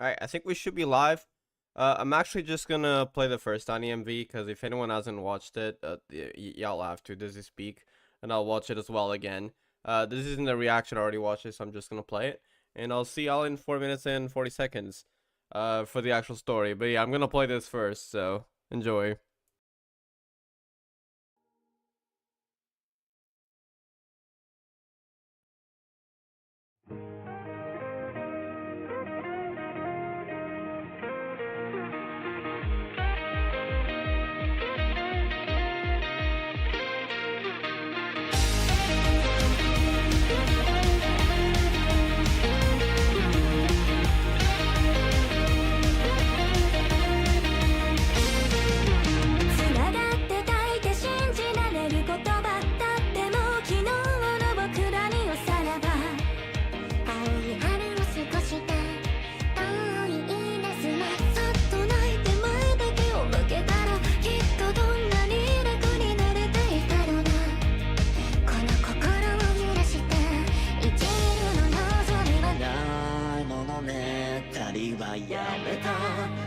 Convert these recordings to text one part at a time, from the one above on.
Alright, I think we should be live. I'm actually just gonna play the first on EMV, because if anyone hasn't watched it, y'all have to. Does he speak? And I'll watch it as well again. This isn't a reaction, I already watched it, so I'm just gonna play it. And I'll see y'all in 4 minutes and 40 seconds for the actual story. But yeah, I'm gonna play this first, so enjoy.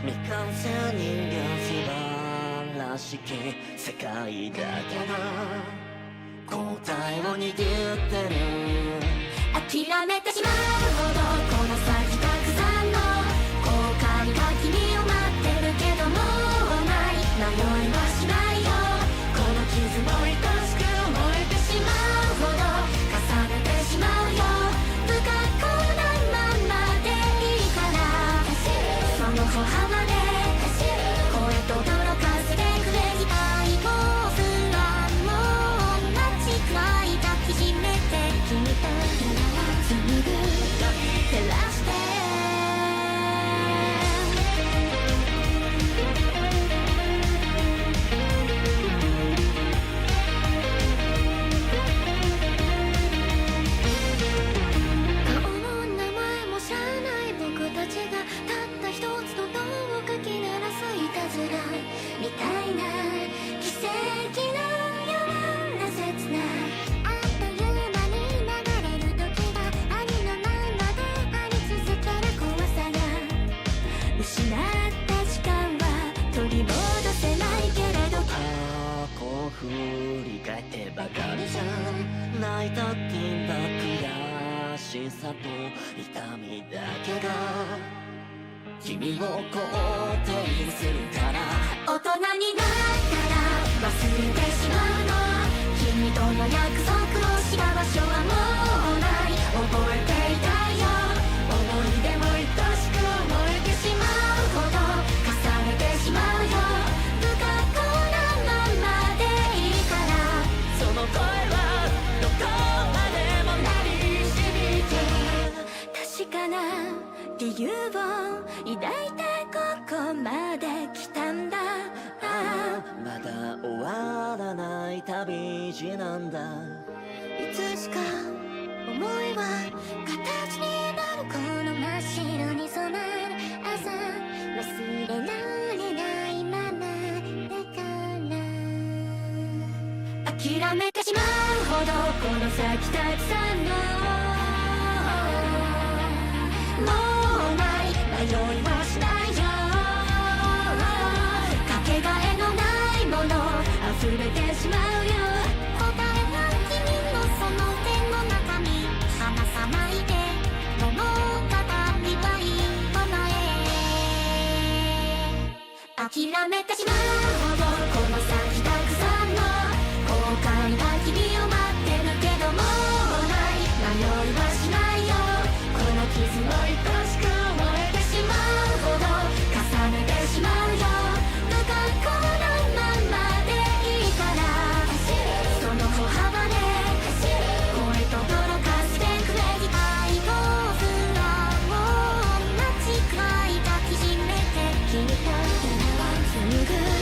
未完成人間素晴らしき世界だけが答えを握ってる諦めてしまうほどこの先たくさんの後悔が君を待ってるけどもうない迷いはしないよこの傷も愛しく思えてしまうほど重ねてしまうよ不格好なままでいいからその歩幅で声とどろかせてくれきたい興奮はもう間違い抱きしめて君と紡ぐ照らして顔も名前も知らない僕たちがたった一つの塔をかき鳴らすいたずらみたいな奇跡のような切ないあっという間に流れる時がありのままであり続ける怖さが失った時間は取り戻せないけれど過去を振り返ってばかりじゃ泣いた金ば悔しさと痛みだけが君を肯定するから大人になったら忘れてしまうの君との約束をした場所はもうない覚えていたいよ思い出も愛しく思えてしまうほど重ねてしまうよ不格好なままでいいからその声はどこまでも鳴り響いて確かな理由を抱いてここまで来たんだまだ終わらない旅路なんだいつしか思いは形になるこの真っ白に染まる朝忘れられないままだから諦めてしまうほどこの先たくさんのもうない迷いはしないよかけがえのないもの溢れてしまうよ答えは君のその手の中に離さないで物語はいいものへ諦めてしまうほどこの先たくさんの後悔が君を待ってるけどもうない迷いはしないよこの傷を愛しく思えてしまうほど重ねてしまうよ不格好なままでいいからその歩幅で声とどろかせてくれきたい興奮はもう間違い抱きしめて君と紡ぐ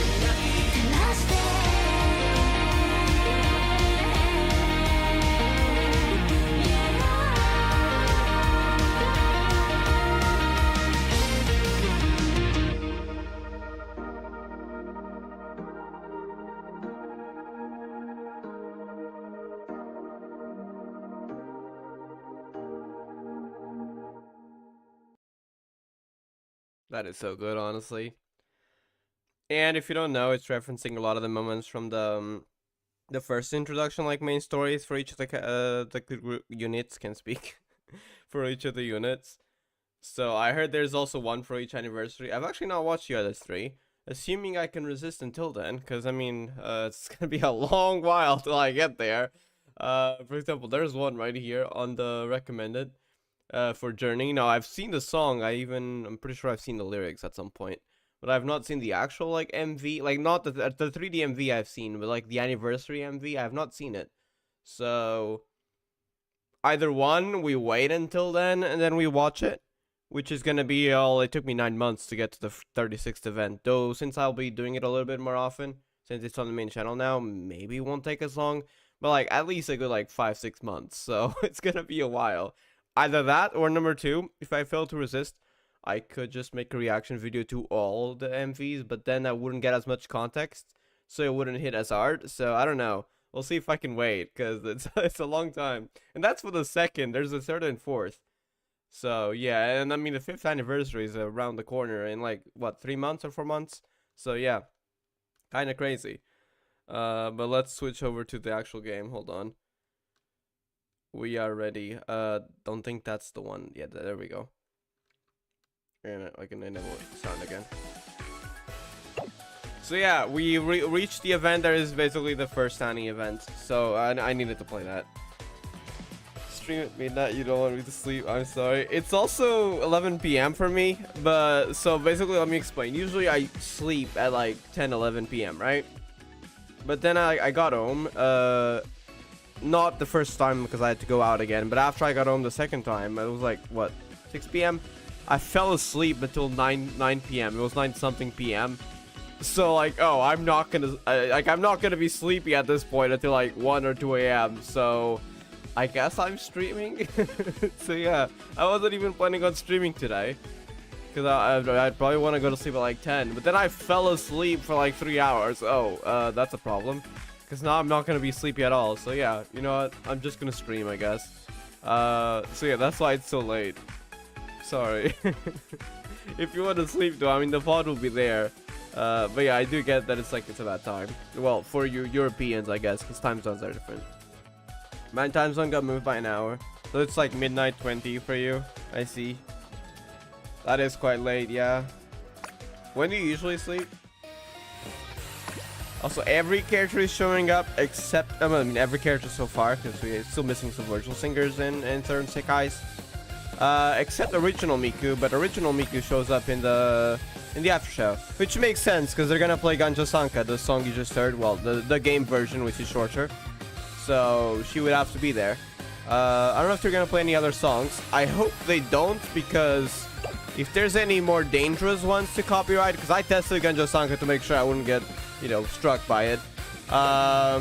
That is so good, honestly. And if you don't know, it's referencing a lot of the moments from the first introduction, like main stories for each of the units. Can speak for each of the units. So I heard there's also one for each anniversary. I've actually not watched the other three, assuming I can resist until then, because I mean, it's gonna be a long while till I get there. For example, there's one right here on the recommended, for Journey. Now I've seen the song. I'm pretty sure I've seen the lyrics at some point, but I've not seen the actual like MV. Like not the 3D MV I've seen, but like the anniversary MV, I have not seen it. So either one, we wait until then and then we watch it, which is gonna be all. It took me 9 months to get to the 36th event, though. Since I'll be doing it a little bit more often, since it's on the main channel now, maybe it won't take as long. But like at least a good like 5-6 months, so it's gonna be a while. Either that or number two, if I fail to resist, I could just make a reaction video to all the MVs, but then I wouldn't get as much context, so it wouldn't hit as hard. So I don't know. We'll see if I can wait, because it's a long time. And that's for the second. There's a third and fourth. So yeah, and I mean the fifth anniversary is around the corner in like what, 3 months or 4 months. So yeah, kind of crazy. But let's switch over to the actual game. Hold on. We are ready. Don't think that's the one. Yeah, there we go. And I can enable sound again. So yeah, we reached the event. That is basically the first Annie event. So I needed to play that. Stream at midnight, you don't want me to sleep, I'm sorry. It's also 11 p.m. for me, but so basically let me explain. Usually I sleep at like 10-11 p.m., right? But then I got home, not the first time because I had to go out again, but after I got home the second time, it was like, what, 6 p.m.? I fell asleep until 9 p.m. It was 9 something p.m. So like, oh, I'm not gonna be sleepy at this point until like 1 or 2 a.m. So I guess I'm streaming. So yeah, I wasn't even planning on streaming today, because I'd probably want to go to sleep at like 10, but then I fell asleep for like 3 hours. Oh, that's a problem, because now I'm not going to be sleepy at all. So yeah, you know what, I'm just going to stream, I guess. So yeah, that's why it's so late. Sorry. If you want to sleep though, I mean the VOD will be there. But yeah, I do get that it's about time. Well, for you Europeans, I guess, because time zones are different. My time zone got moved by an hour, so it's like midnight 20 for you. I see. That is quite late, yeah. When do you usually sleep? Also, every character is showing up except, I mean, every character so far, because we're still missing some virtual singers in certain Sekais. Except original Miku, but original Miku shows up in the after show, which makes sense because they're gonna play Ganjo Sanka, the song you just heard. Well, the game version, which is shorter. So she would have to be there. I don't know if they're gonna play any other songs. I hope they don't, because if there's any more dangerous ones to copyright, because I tested Ganjo Sanka to make sure I wouldn't get, you know, struck by it. I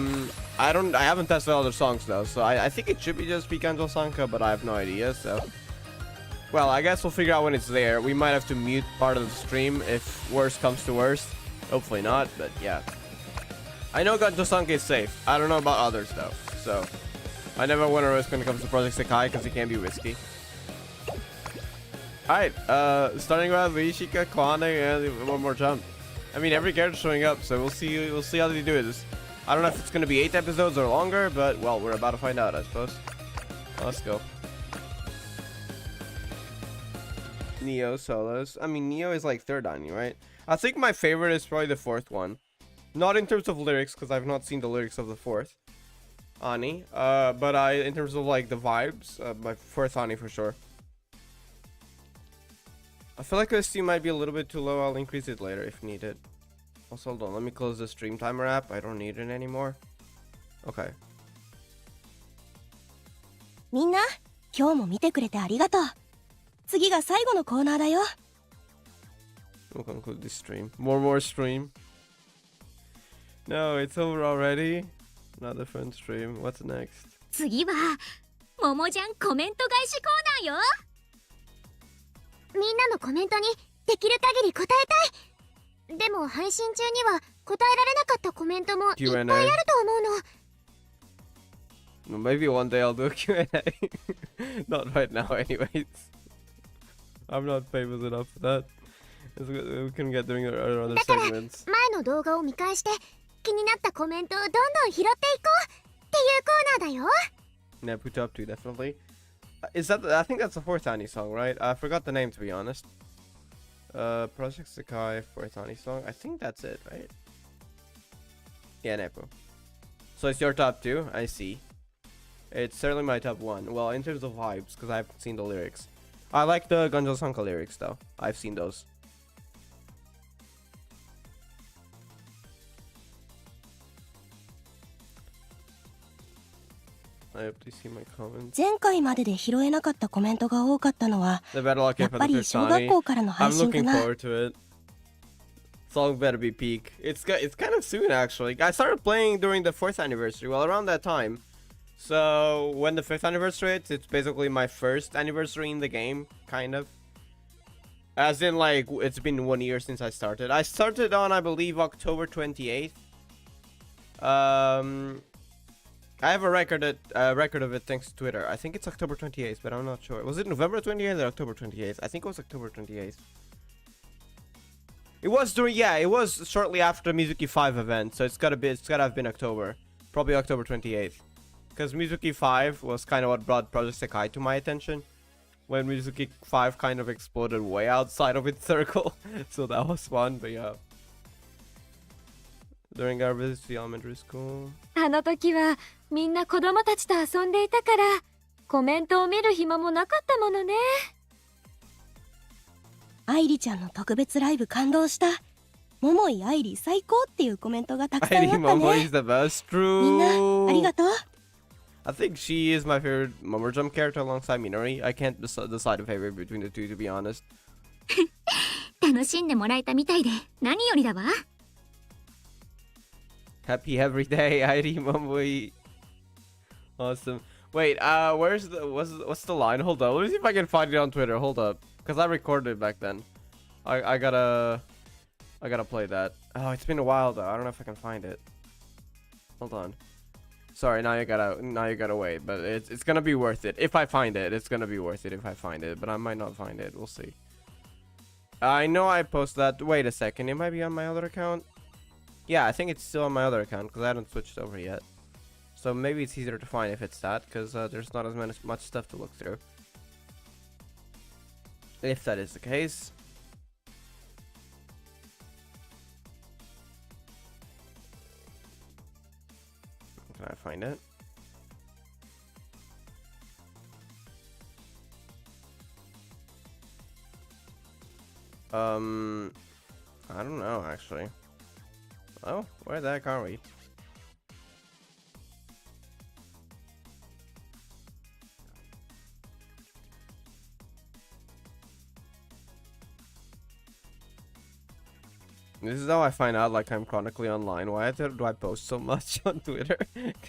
haven't tested other songs though, so I think it should be just be Ganjo Sanka, but I have no idea. So, well, I guess we'll figure out when it's there. We might have to mute part of the stream if worst comes to worst. Hopefully not, but yeah. I know Ganjo Sanka is safe. I don't know about others though, so I never want to risk when it comes to Project Sekai, because it can be risky. Alright, starting with Ishika, Kwane, and one more jump. I mean, every character showing up, so we'll see how they do this. I don't know if it's gonna be 8 episodes or longer, but well, we're about to find out, I suppose. Let's go. Neo solos. I mean, Neo is like third on you, right? I think my favorite is probably the fourth one. Not in terms of lyrics, because I've not seen the lyrics of the fourth Ani. But in terms of like the vibes, my fourth Ani for sure. I feel like this might be a little bit too low. I'll increase it later if needed. Also, hold on. Let me close the stream timer app. I don't need it anymore. Okay. みんな、今日も見てくれてありがとう。次が最後のコーナーだよ。We'll conclude this stream. More stream. No, it's over already. Another fun stream. What's next? 次は、ももちゃんコメント返しコーナーよ。みんなのコメントにできる限り答えたい。でも配信中には答えられなかったコメントもいっぱいあると思うの。Maybe one day I'll do a Q&A. Not right now anyways. I'm not famous enough for that. We can get doing our other だから segments. 前の動画を見返して気になったコメントをどんどん拾っていこうっていうコーナーだよ。 Yeah, put up to definitely. Is that? I think that's a fourth Annie song, right? I forgot the name to be honest. Project SEKAI fourth Annie song. I think that's it, right? Yeah, Nepo. So it's your top two. I see. It's certainly my top one. Well, in terms of vibes, because I haven't seen the lyrics. I like the Gunjo Sanka lyrics though. I've seen those. I hope to see my comments. 前回までで拾えなかったコメントが多かったのは The better luck や if っぱ the り fifth 小学 Annie. 校からの配 I'm 信か looking な。 forward to it. Song better be peak. It's kind of soon actually. I started playing during the 4th anniversary, well around that time. So when the 5th anniversary hits, it's basically my first anniversary in the game, kind of. As in like it's been 1 year since I started. I started on I believe October 28th. I have a record of it thanks to Twitter. I think it's October 28th, but I'm not sure. Was it November 28th or October 28th? I think it was October 28th. It was it was shortly after the Mizuki 5 event, so it's gotta have been October. Probably October 28th. Because Mizuki 5 was kind of what brought Project SEKAI to my attention. When Mizuki 5 kind of exploded way outside of its circle. So that was fun, but yeah. During our visit to the elementary school. あの時はみんな子供たちと遊んでいたからコメントを見る暇もなかったものね。愛理ちゃんの特別ライブ感動した。桃井愛理最高っていうコメントがたくさんあった Heidi Momo ね。 is the best, みんな true. ありがとう。 I think she is my favorite Momo Jump character alongside Minori. I can't decide a favorite between the two, to be honest. 楽しんでもらえたみたいで何よりだわ。 Happy every day, Heidi Momo. Awesome. Wait, what's the line? Hold up. Let me see if I can find it on Twitter. Hold up. Because I recorded it back then. I gotta play that. Oh, it's been a while though. I don't know if I can find it. Hold on. Sorry, now you gotta wait, but it's gonna be worth it. If I find it, it's gonna be worth it if I find it, but I might not find it. We'll see. I know I posted that. Wait a second. It might be on my other account. Yeah, I think it's still on my other account because I haven't switched over yet. So maybe it's easier to find if it's that because there's not as much stuff to look through. If that is the case. Can I find it? I don't know actually. Oh, where the heck are we? This is how I find out like I'm chronically online. Why do I post so much on Twitter?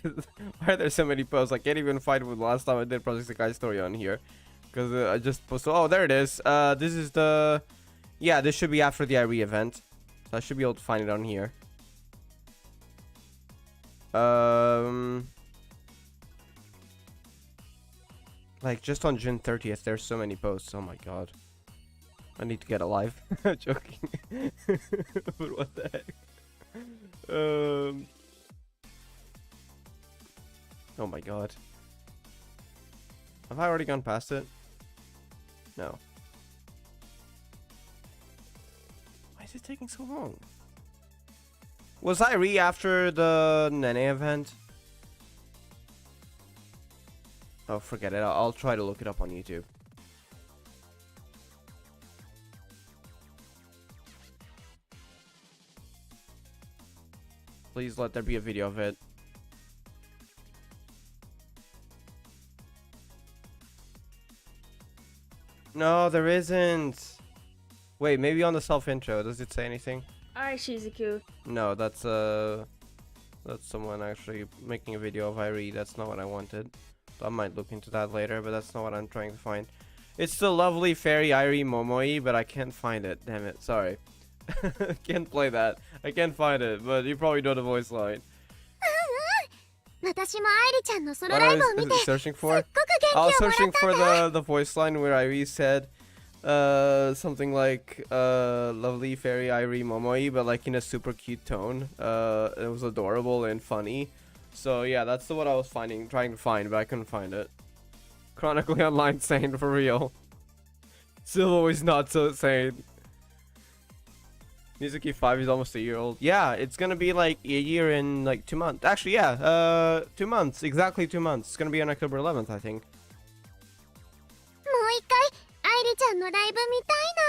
Cause why are there so many posts? I can't even find with the last time I did Project SEKAI story on here. Because I just posted. Oh, there it is. This is the. Yeah, this should be after the IRE event. So I should be able to find it on here. Like just on June 30th, there's so many posts. Oh my god. I need to get a live. Joking. But what the heck? Oh my god. Have I already gone past it? No. Why is it taking so long? Was I after the Nene event? Oh, forget it. I'll try to look it up on YouTube. Please let there be a video of it. No, there isn't. Wait, maybe on the self-intro. Does it say anything? Hi, Shizuku. No, that's someone actually making a video of IRE. That's not what I wanted. I might look into that later, but that's not what I'm trying to find. It's the lovely fairy IRE Momoi, but I can't find it. Damn it. Sorry. Can't play that. I can't find it, but you probably know the voice line. 私も愛理ちゃんのソロ What ラ I イブを was 見て searching すっ for? ごく元気を I も was らっ searching た for んだ。 the voice line where IRE said, something like Lovely Fairy Irie Momoi, but like in a super cute tone. It was adorable and funny. So yeah, that's what I was trying to find, but I couldn't find it. Chronically Online Sane, for real. Still always not so sane. Mizuki 5 is almost a year old. Yeah, it's gonna be like a year in like 2 months. Actually, yeah, 2 months. Exactly 2 months. It's gonna be on October 11th, I think. もう一回愛梨ちゃんのライブ見たいな。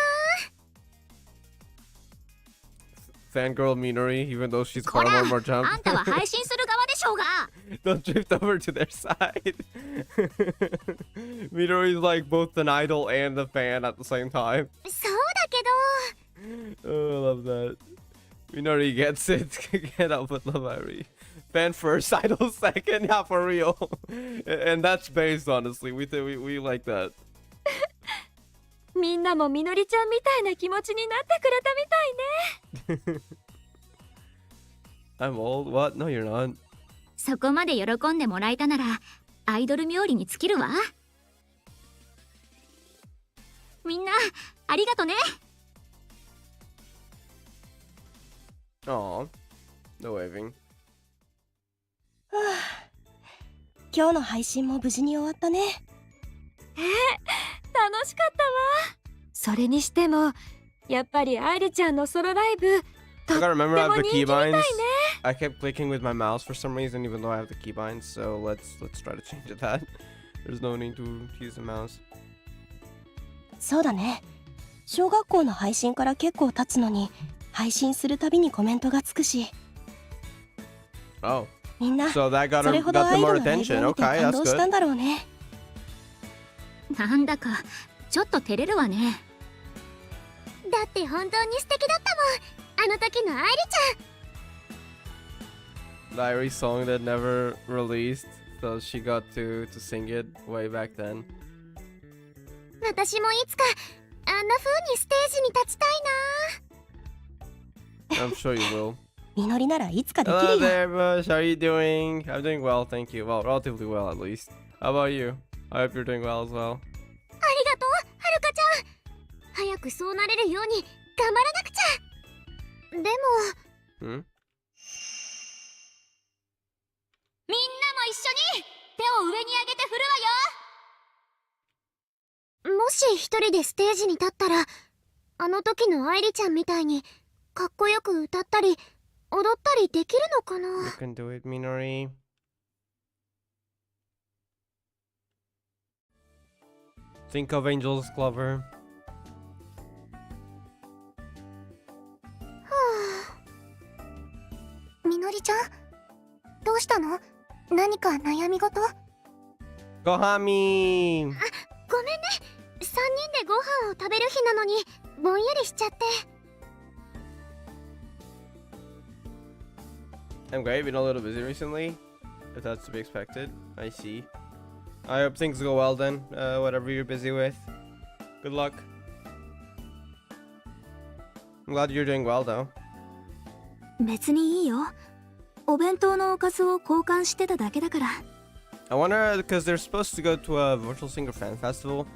Fangirl Minori, even though she's こ part ら of One More Jump. あんたは配信する側でしょうが。 Don't drift over to their side. Minori's like both an idol and a fan at the same time. そうだけど Oh, I love that. Minori gets it. Get up with love, Irie. Fan first, idol second. Yeah, for real. And that's based, honestly. We like that. みんなもみのりちゃんみたいな気持ちになってくれたみたいね。 I'm old? What? No, you're not. そこまで喜んでもらえたならアイドル冥利に尽きるわ。みんなありがとね。 Aw. No waving. 今日の配信も無事に終わったね。楽しかったわ。それにしてもやっぱり愛梨ちゃんのソロライブ I gotta remember I have the とっても人気みたいね。 keybinds. I kept clicking with my mouse for some reason, even though I have the keybinds. So let's try to change that. There's no need to use the mouse. そうだね。小学校の配信から結構経つのに、配信するたびにコメントがつくし、 Oh, みんな so that それ got ほど them アイド more ルのライブ attention. を見て Okay, 感 that's 動したん good. だろうね。なんだかちょっと照れるわね。だって本当に素敵だったもん、あの時の愛梨ちゃん。 The Irie song that never released, so she got to sing it way back then. 私もいつかあんな風にステージに立ちたいな。 I'm sure you will. みのりならいつかでき Hello るよ。 there, Bush. How are you doing? I'm doing well, thank you. Well, relatively well at least. How about you? I hope you're doing well as well. ありがとう、はるかちゃん。早くそうなれるように頑張らなくちゃ。でも Hmm? みんなも一緒に手を上に上げて振るわよ。もし一人でステージに立ったらあの時の愛梨ちゃんみたいにかっこよく歌ったり踊ったりできるのかな。 You can do it, Minori. Think of Angel's Clover. みのりちゃんどうしたの？何か悩み事？ Gohami! ごめんね、3人でご飯を食べる日なのにぼんやりしちゃって。 I'm great, been a little busy recently. If that's to be expected. I see. I hope things go well then, whatever you're busy with. Good luck. I'm glad you're doing well though. 別にいいよ。お弁当のおかずを交換してただけだから。 I wonder, because they're supposed to go to a virtual singer fan festival.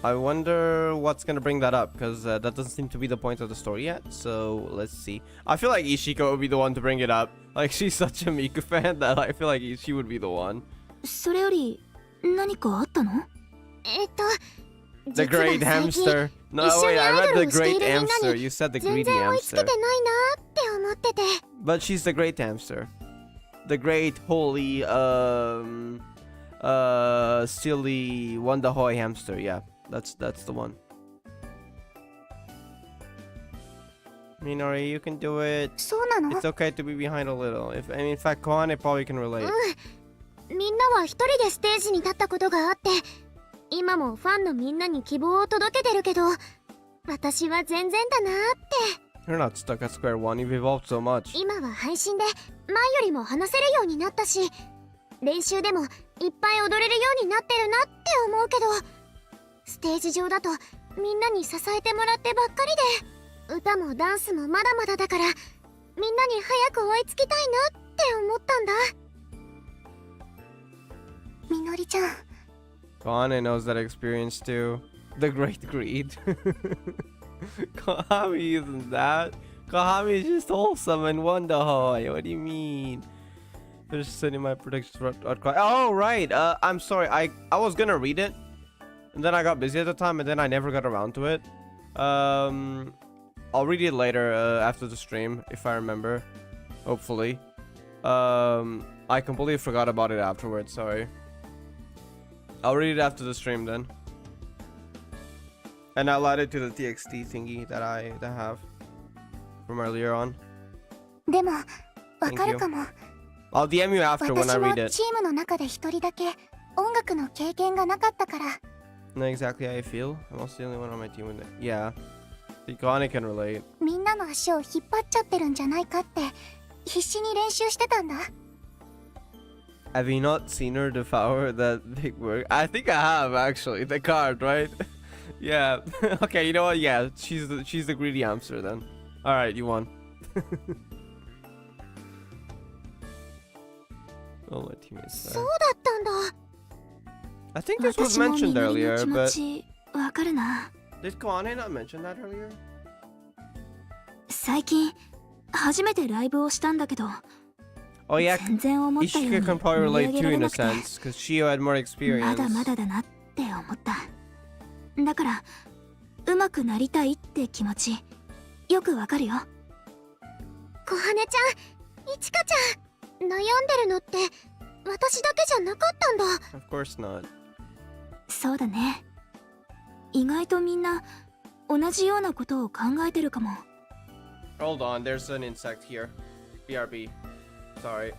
I wonder what's gonna bring that up, because that doesn't seem to be the point of the story yet. So let's see. I feel like Ishiko would be the one to bring it up. Like, she's such a Miku fan that I feel like she would be the one. それより何かあったの？The great hamster. No, wait, I read the great hamster. You said the 全 greedy 然追いつけ hamster. てないなって思ってて。 But she's the great hamster. The great, holy, silly, Wondahoy hamster. Yeah, that's the one. Minori, you can do it. そうなの？ It's okay to be behind a little. In fact, Kohane probably can relate. みんなは一人でステージに立ったことがあって、今もファンのみんなに希望を届けてるけど、私は全然だなって。 You're not stuck at square one. You've evolved so much. 今は配信で前よりも話せるようになったし、練習でもいっぱい踊れるようになってるなって思うけど、ステージ上だとみんなに支えてもらってばっかりで、歌もダンスもまだまだだから、みんなに早く追いつきたいなって思ったんだ。みのりちゃん。 Kohane knows that experience too. The Great Greed. Koami isn't that. Koami is just wholesome and Wonderhoy. What do you mean? Just sending my predictions for oh right. I'm sorry. I was gonna read it, and then I got busy at the time, and then I never got around to it. I'll read it later after the stream if I remember. Hopefully. I completely forgot about it afterwards. Sorry. I'll read it after the stream then. And I'll add it to the TXT thingy that I have from earlier on. でも、わかるかも。 I'll DM you after when I 私も read it. チームの中で一人だけ音楽の経験がなかったから。 Not exactly how I feel. I'm also the only one on my team with it. Yeah. Iconic can relate. みんなの足を引っ張っちゃってるんじゃないかって必死に練習してたんだ。 Have you not seen her devour that big work? I think I have actually. The card, right? Yeah. Okay, you know what? Yeah, she's the greedy hamster then. All right, you won. All my teammates. そうだったんだ。 I think this was mentioned earlier, 私もみのりの but 気持ちわかるな。 did Koane not mention that earlier? 最近初めてライブをしたんだけど、 Oh yeah, 全然思ったように Ishika can probably 盛り relate 上げ too られ in な a くて、 sense, because Shio had more ま experience. だまだだなって思った。だから上手くなりたいって気持ちよくわかるよ。小羽ちゃん、いちかちゃん、悩んでるのって私だけじゃなかったんだ。 Of course not. そうだね。意外とみんな同じようなことを考えてるかも。 Hold on, there's an insect here. BRB. Sorry.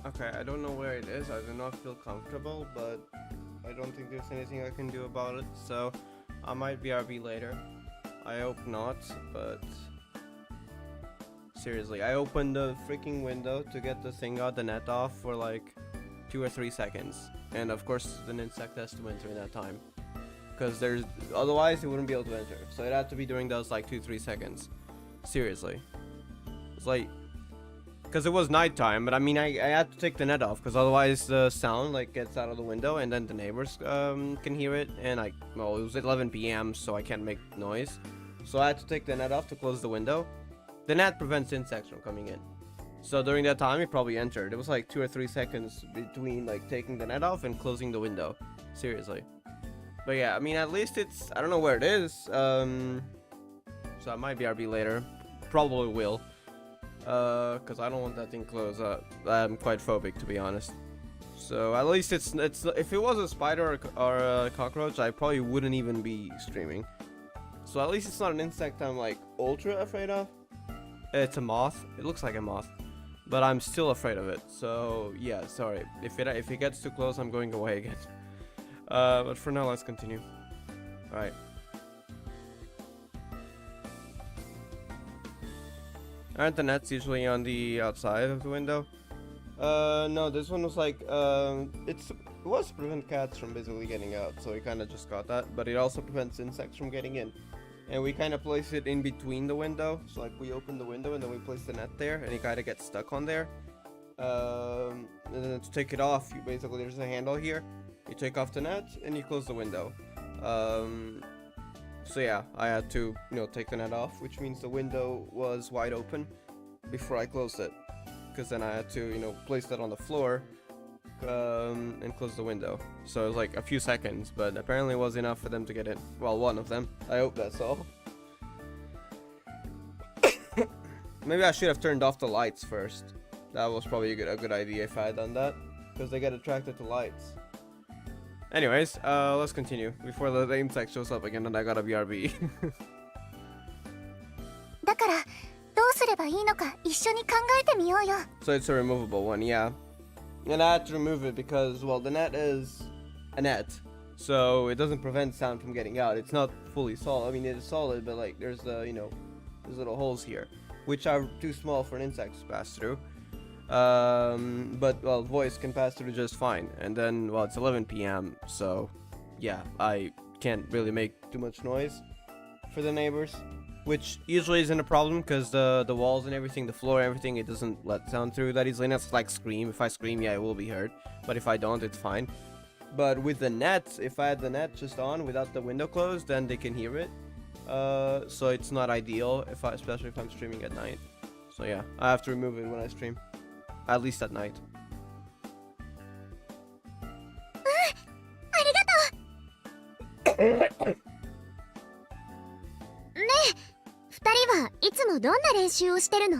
Okay, I don't know where it is. I do not feel comfortable, but I don't think there's anything I can do about it. So I might BRB later. I hope not, but seriously, I opened the freaking window to get the thing out, the net off for like 2 or 3 seconds. And of course, an insect has to enter in that time. Because otherwise it wouldn't be able to enter. So it had to be during those like 2-3 seconds. Seriously. It's like, because it was nighttime, but I mean I had to take the net off because otherwise the sound like gets out of the window and then the neighbors can hear it, and well, it was 11 p.m. so I can't make noise. So I had to take the net off to close the window. The net prevents insects from coming in. So during that time it probably entered. It was like 2 or 3 seconds between like taking the net off and closing the window. Seriously. But yeah, I mean at least it's, I don't know where it is. So I might BRB later. Probably will. Because I don't want that thing closed. I'm quite phobic, to be honest. So at least it's if it was a spider or a cockroach, I probably wouldn't even be streaming. So at least it's not an insect I'm like ultra afraid of. It's a moth. It looks like a moth, but I'm still afraid of it. So yeah, sorry. If it gets too close, I'm going away again. But for now, let's continue. All right. Aren't the nets usually on the outside of the window? No, this one was like, it was to prevent cats from basically getting out, so we kind of just got that, but it also prevents insects from getting in. And we kind of place it in between the window, so like we open the window and then we place the net there, and it kind of gets stuck on there. And then to take it off, you basically, there's a handle here, you take off the net and you close the window. So yeah, I had to, take the net off, which means the window was wide open before I closed it. Because then I had to, place that on the floor and close the window. So it was like a few seconds, but apparently it was enough for them to get in. Well, one of them. I hope that's all. Maybe I should have turned off the lights first. That was probably a good idea if I had done that. Because they get attracted to lights. Anyways, let's continue before the insect shows up again and I gotta BRB. だからどうすればいいのか一緒に考えてみようよ。 So it's a removable one, yeah. And I had to remove it because, well, the net is a net. So it doesn't prevent sound from getting out. It's not fully solid. I mean, it is solid, but like there's there's little holes here, which are too small for an insect to pass through. But well, voice can pass through just fine. And then, well, it's 11 p.m. So yeah, I can't really make too much noise for the neighbors, which usually isn't a problem because the walls and everything, the floor, everything, it doesn't let sound through that easily. And that's like scream. If I scream, yeah, it will be heard. But if I don't, it's fine. But with the net, if I had the net just on without the window closed, then they can hear it. So it's not ideal, especially if I'm streaming at night. So yeah, I have to remove it when I stream. At least at night. ありがとう。ねえ、二人はいつもどんな練習をしてるの？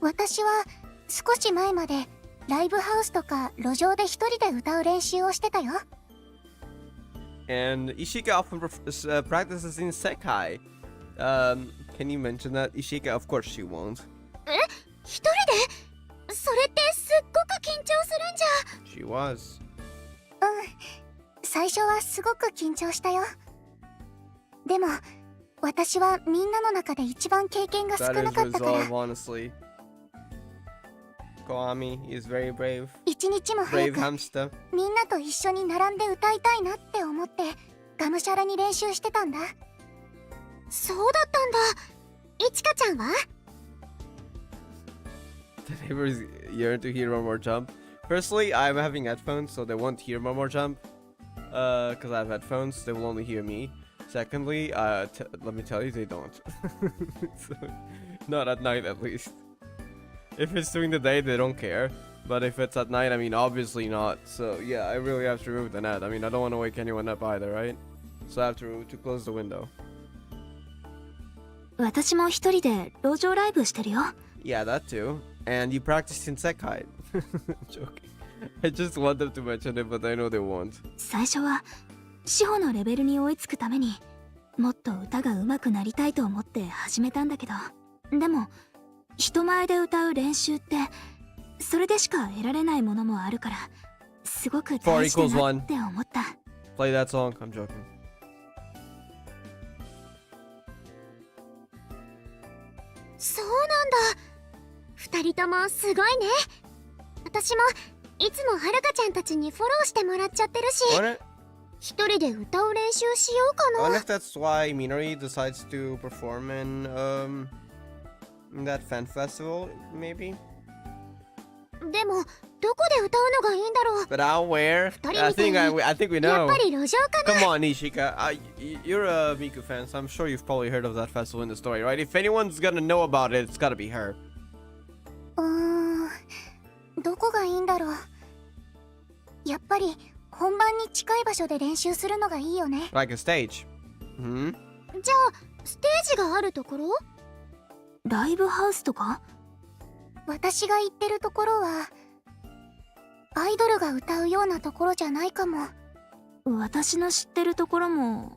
私は少し前までライブハウスとか路上で一人で歌う練習をしてたよ。And Ishika often practices in SEKAI. Can you mention that? Ishika, of course she won't. 一人で？それってすっごく緊張するんじゃ。 She was. 最初はすごく緊張したよ。でも私はみんなの中で一番経験が少なかったから。 honestly. Koami is very brave. 一日も早 Brave く hamster. みんなと一緒に並んで歌いたいなって思ってがむしゃらに練習してたんだ。そうだったんだ。いちかちゃんは？ The neighbors yearn to hear More Jump. Personally, I'm having headphones, so they won't hear More Jump. Because I have headphones, they will only hear me. Secondly, let me tell you, they don't. So, not at night, at least. If it's during the day, they don't care. But if it's at night, I mean, obviously not. So yeah, I really have to remove the net. I mean, I don't want to wake anyone up either, right? So I have to close the window. 私も一人で路上ライブしてるよ。 Yeah, that too. And you practiced in SEKAI. Joking. I just want them to mention it, but I know they won't. 最初は志保のレベルに追いつくためにもっと歌が上手くなりたいと思って始めたんだけど、でも人前で歌う練習ってそれでしか得られないものもあるからすごく大事だなって思った。 Play that song. I'm joking. そうなんだ。二人ともすごいね。私もいつもはるかちゃんたちにフォローしてもらっちゃってるし、 Wonder, 一人で歌う練習しようか I wonder な。 if that's why Minori decides to perform in that fan festival, maybe. でもどこで歌うのがいいんだろう。 But out where? I think we やっ know. ぱり路上かな。 Come on, Nishika. You're a Miku fan, so I'm sure you've probably heard of that festival in the story, right? If anyone's gonna know about it, it's gotta be her. どこがいいんだろう。やっぱり本番に近い場所で練習するのがいいよね。 Like a stage. Hmm? じゃあステージがあるところ？ライブハウスとか？私が行ってるところはアイドルが歌うようなところじゃないかも。私の知ってるところも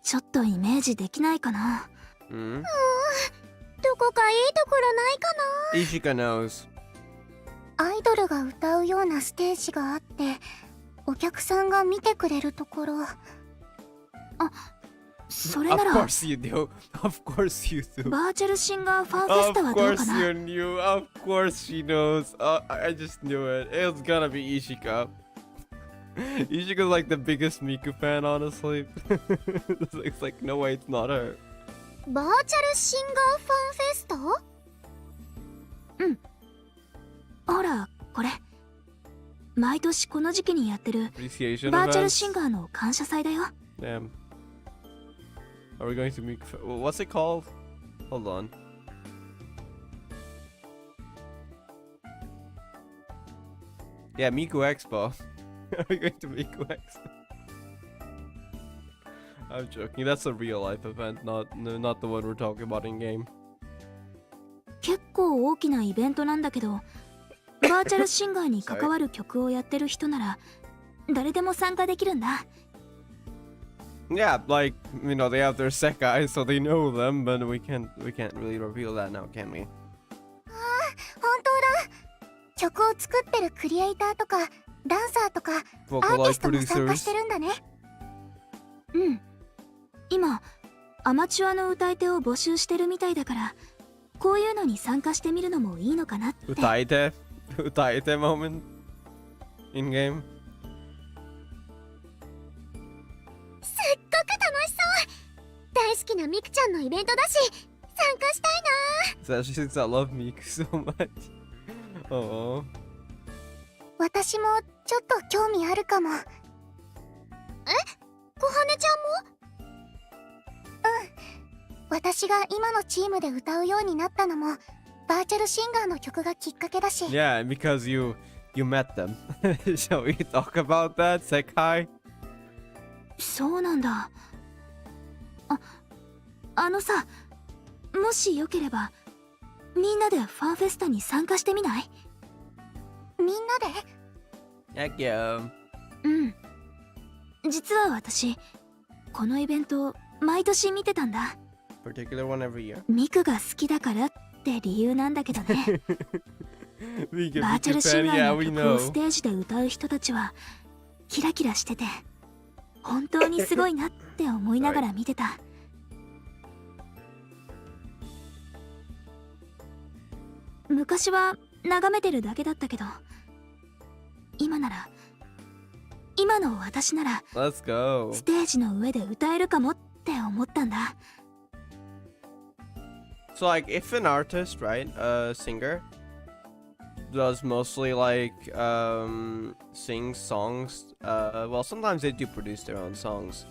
ちょっとイメージできないかな。Hmm? どこかいいところないか Ishika knows. な。アイドルが歌うようなステージがあってお客さんが見てくれるところ。それな Of ら course you do. Of course you do. バーチャルシンガーファンフェス Of タはどうか course な。 you knew. Of course she knows. I just knew it. It was gonna be Ishika. Ishika's like the biggest Miku fan, honestly. It's like, no way, it's not her. バーチャルシンガーファンフェスタ？ほらこれ毎年この時期にやってる Appreciation バーチャル events. シンガーの感謝祭だよ。 Damn. Are we going to Miku? What's it called? Hold on. Yeah, Miku Expo. Are we going to Miku Expo? I'm joking. That's a real life event, not the one we're talking about in game. 結構大きなイベントなんだけどバーチャルシンガーに関わる曲をやってる人なら誰でも参加できるんだ。 Yeah, like you know, they have their SEKAI, so they know them, but we can't really reveal that now, can we? 本当だ。曲を作ってるクリエイターとかダンサーとかアーティ Vocaloid ストも参加し producers. てるんだね。うん。今アマチュアの歌い手を募集してるみたいだからこういうのに参加してみるのもいいのかなって。 Utaite moment in game. すっごく楽しそう。大好きなミクちゃんのイベントだし参加したいな。 So she thinks I love Miku so much. Oh. 私もちょっと興味あるかも。え？小羽ちゃんも？私が今のチームで歌うようになったのもバーチャルシンガーの曲がきっかけだし。 Yeah, because you met them. Shall we talk about that, SEKAI? そうなんだ。あのさもしよければみんなでファンフェスタに参加してみない？みんなで？ Heck yeah. うん実は私このイベント毎年見てたんだ。 Particular one every year. ミクが好きだからって理由なんだけどね。 Miku バーチャルシン fan, ガ yeah, ー we の曲をス know. テージで歌う人たちはキラキラしてて本当にすごいなって思いながら見てた。昔は眺めてるだけだったけど今なら今の私なら Let's go. ステージの上で歌えるかもって思ったんだ。 So like if an artist, right, a singer does mostly like sing songs, well sometimes they do produce their own songs.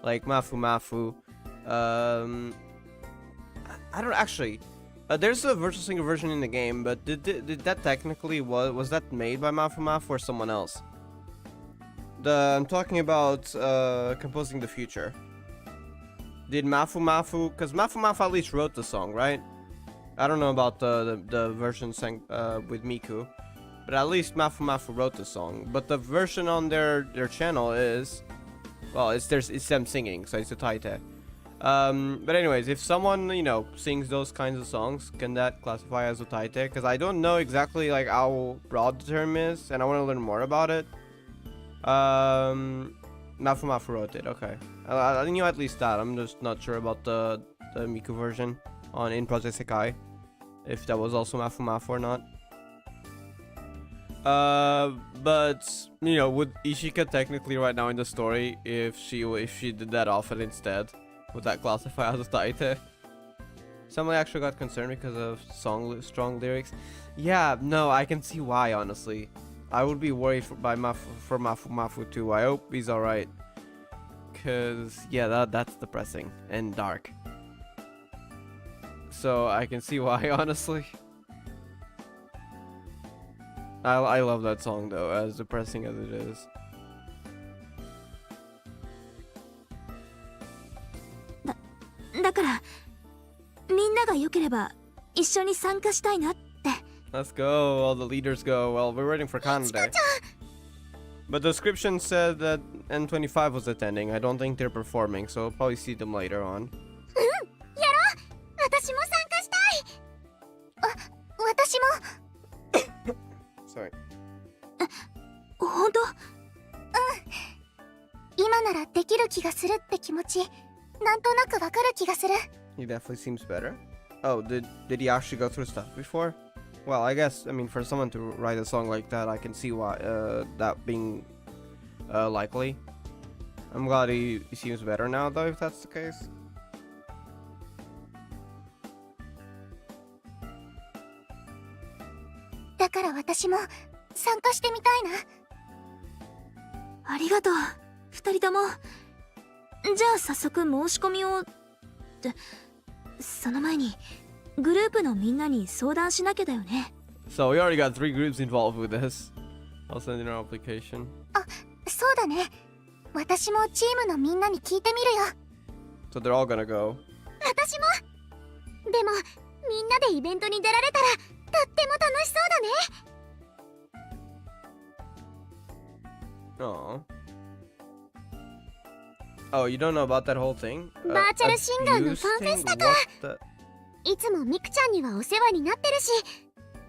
Like Mafu Mafu. I don't actually there's a virtual singer version in the game, but did that technically was that made by Mafu Mafu or someone else? I'm talking about composing the future. Did Mafu Mafu, because Mafu Mafu at least wrote the song, right? I don't know about the version sang with Miku, but at least Mafu Mafu wrote the song. But the version on their channel is, well, it's them singing, so it's a taite. But anyways, if someone sings those kinds of songs, can that classify as a taite? Because I don't know exactly like how broad the term is, and I want to learn more about it. Mafu Mafu wrote it. Okay, I knew at least that. I'm just not sure about the Miku version in Project SEKAI, if that was also Mafu Mafu or not. But you know, would Ishika technically right now in the story, if she did that often instead, would that classify as a taite? Somebody actually got concerned because of strong lyrics. Yeah, no, I can see why. Honestly, I would be worried for Mafu too. I hope he's all right. Cause yeah, that's depressing and dark. So I can see why. Honestly. I love that song though, as depressing as it is. だからみんなが良ければ一緒に参加したいなって。 Let's go, all the leaders go. Well, we're waiting for Kanade. But the description said that N25 was attending. I don't think they're performing, so we'll probably see them later on. やろう。私も参加したい。私も。Sorry. 本当？今ならできる気がするって気持ち、なんとなくわかる気がする。 He definitely seems better. Oh, did he actually go through stuff before? Well, I guess, I mean, for someone to write a song like that, I can see why that being likely. I'm glad he seems better now, though, if that's the case. だから私も参加してみたいな。ありがとう二人とも。じゃあ早速申し込みを。ってその前にグループのみんなに相談しなきゃだよね。 So we already got 3 groups involved with this. I'll send in our application. そうだね。私もチームのみんなに聞いてみるよ。 So they're all gonna go. 私も。でもみんなでイベントに出られたらとっても楽しそうだね。 Aww. Oh, you don't know about that whole thing? バーチャルシンガーのファンフェスタか。 What the... いつもミクちゃんにはお世話になってるし、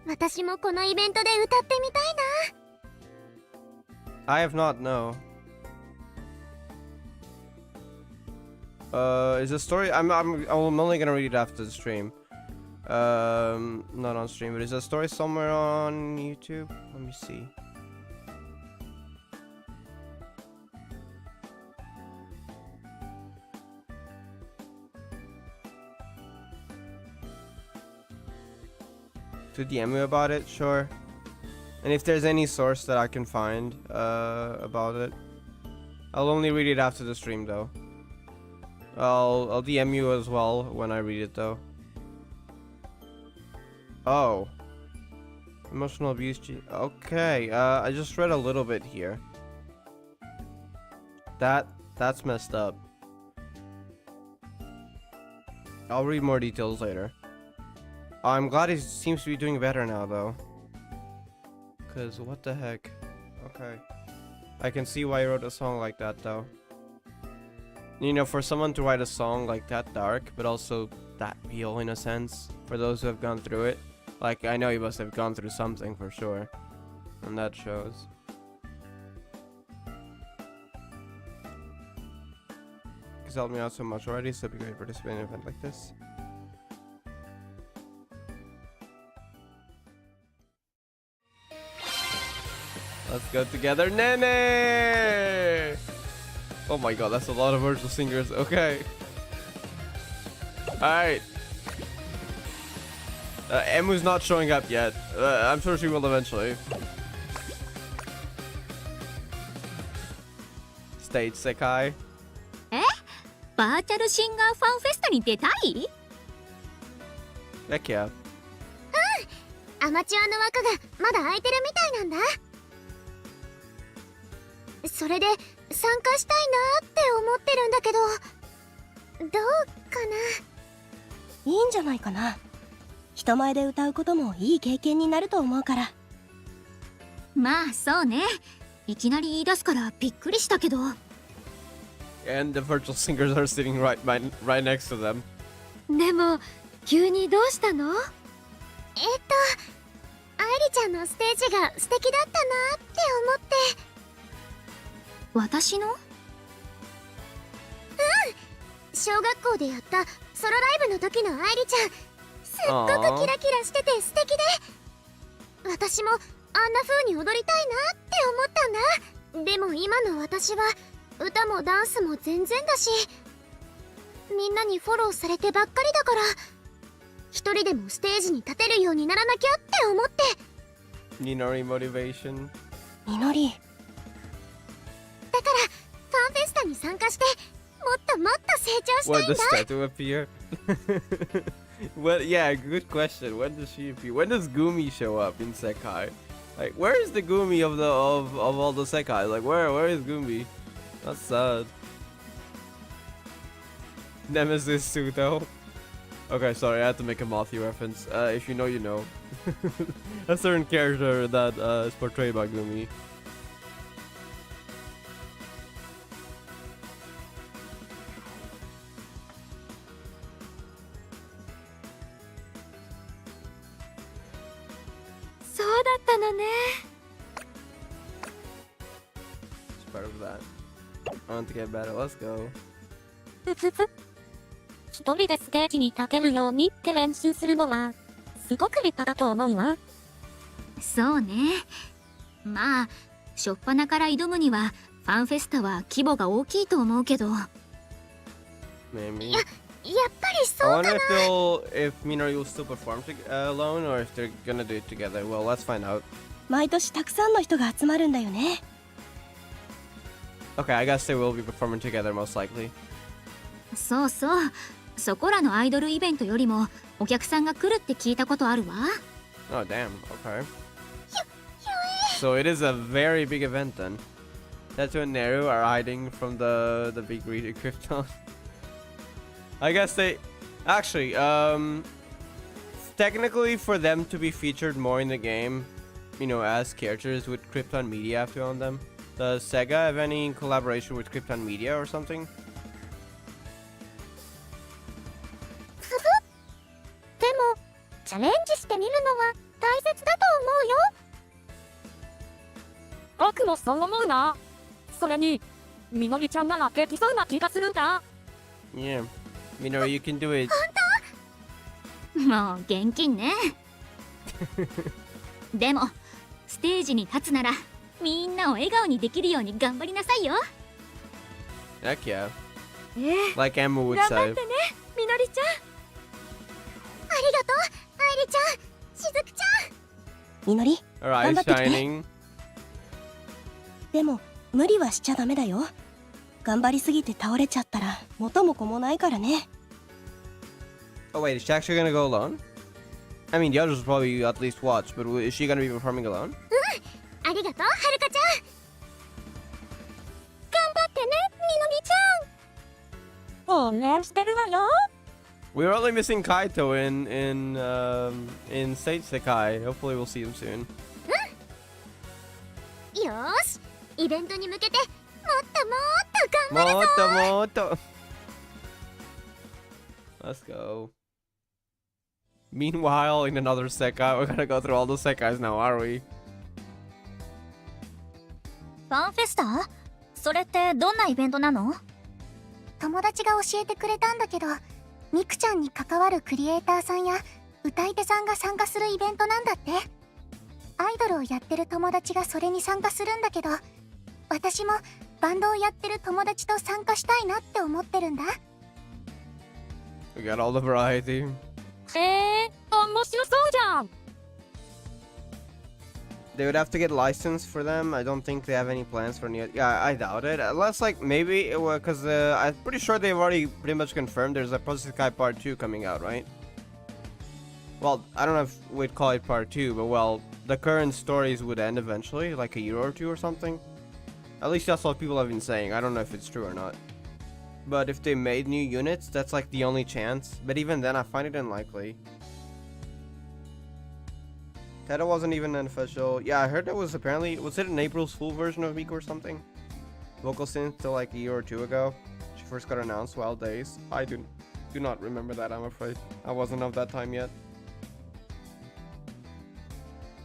私もこのイベントで歌ってみたいな。 I have not, no. Is the story... I'm only gonna read it after the stream. Not on stream, but is the story somewhere on YouTube? Let me see. To DM me about it, sure. And if there's any source that I can find about it, I'll only read it after the stream though. I'll DM you as well when I read it though. Oh, emotional abuse. Okay, I just read a little bit here. That's messed up. I'll read more details later. I'm glad he seems to be doing better now though. Cause what the heck? Okay. I can see why he wrote a song like that though. You know, for someone to write a song like that dark, but also that real in a sense, for those who have gone through it. Like, I know he must have gone through something for sure. And that shows. He's helped me out so much already, so it'd be great to participate in an event like this. Let's go together, Nene! Oh my god, that's a lot of virtual singers. Okay. Alright. Emu's not showing up yet. I'm sure she will eventually. Stage SEKAI. バーチャルシンガーファンフェスタに出たい？ Heck yeah. アマチュアの枠がまだ空いてるみたいなんだ。それで参加したいなって思ってるんだけど、どうかな。いいんじゃないかな。人前で歌うこともいい経験になると思うから。まあそうね。いきなり言い出すからびっくりしたけど。And the virtual singers are sitting right next to them. でも急にどうしたの？愛理ちゃんのステージが素敵だったなって思って。私の？小学校でやったソロライブの時の愛理ちゃん、すっごくキラキラしてて素敵で、私もあんな風に踊りたいなって思ったんだ。でも今の私は歌もダンスも全然だし、みんなにフォローされてばっかりだから、一人でもステージに立てるようにならなきゃって思って。Ninori motivation. みのり、だからファンフェスタに参加してもっともっと成長した When いん does だ。 Tattoo appear? Well, yeah, good question. When does she appear? When does Gumi show up in Sekai? Like, where is the Gumi of all the Sekai? Like, where is Gumi? That's sad. Nemesis Suto. Okay, sorry, I had to make a Mothi reference. If you know, you know. A certain character that is portrayed by Gumi. It's part of that. I want to get better. Let's go. ふふふ。一人でステージに立てるようにって練習するのは、すごく立派だと思うわ。そうね。まあ初っ端から挑むにはファンフェスタは規模が大きいと思うけど。 Maybe. やっぱり I そう wonder かな。 if Minori will still perform alone or if they're gonna do it together. Well, let's find out. 毎年たくさんの人が集まるんだよね。 Okay, I guess they will be performing together most likely. そうそう、そこらのアイドルイベントよりもお客さんが来るって聞いたことあるわ。 Oh, damn. Okay. So it is a very big event then. Tattoo and Neru are hiding from the big greedy Krypton. I guess they actually technically for them to be featured more in the game, you know, as characters with Krypton Media have to own them. Does Sega have any collaboration with Krypton Media or something? でも、チャレンジしてみるのは大切だと思うよ。僕もそう思うな。それに、みのりちゃんならできそうな気がするんだ。Yeah. Minori, you can do it. もう現金ね。でもステージに立つならみんなを笑顔にできるように頑張りなさいよ。 Heck yeah. Like Emma would say. みのりちゃん。ありがとう愛梨ちゃん、しずくちゃん。みのり、 Her eyes 頑張ってきて。 shining. でも無理はしちゃダメだよ。頑張りすぎて倒れちゃったら元も子もないからね。 Oh wait, is she actually gonna go alone? I mean, the others will probably at least watch, but is she gonna be performing alone? ありがとうはるかちゃん。頑張ってね、みのりちゃん。応援してるわよ。We were only missing Kaito in State Sekai. Hopefully, we'll see him soon. よーし、イベントに向けてもっともっと頑張るぞ。 Moto. Let's go. Meanwhile, in another Sekai, we're gonna go through all the Sekais now, are we? ファンフェスタ？それってどんなイベントなの？友達が教えてくれたんだけど、ミクちゃんに関わるクリエイターさんや歌い手さんが参加するイベントなんだって。アイドルをやってる友達がそれに参加するんだけど、私もバンドをやってる友達と参加したいなって思ってるんだ。 We got all the variety. へえ、面白そうじゃん。They would have to get licensed for them. I don't think they have any plans for any. Yeah, I doubt it. Unless, like, maybe because I'm pretty sure they've already pretty much confirmed there's a Sekai Part 2 coming out, right? Well, I don't know if we'd call it Part 2, but well, the current stories would end eventually, like a year or two or something. At least that's what people have been saying. I don't know if it's true or not. But if they made new units, that's like the only chance. But even then, I find it unlikely. That wasn't even an official. Yeah, I heard that was apparently. Was it an April's Fool version of Miku or something? Vocal synth till like a year or two ago. She first got announced. Wild Days. I do not remember that, I'm afraid. I wasn't of that time yet.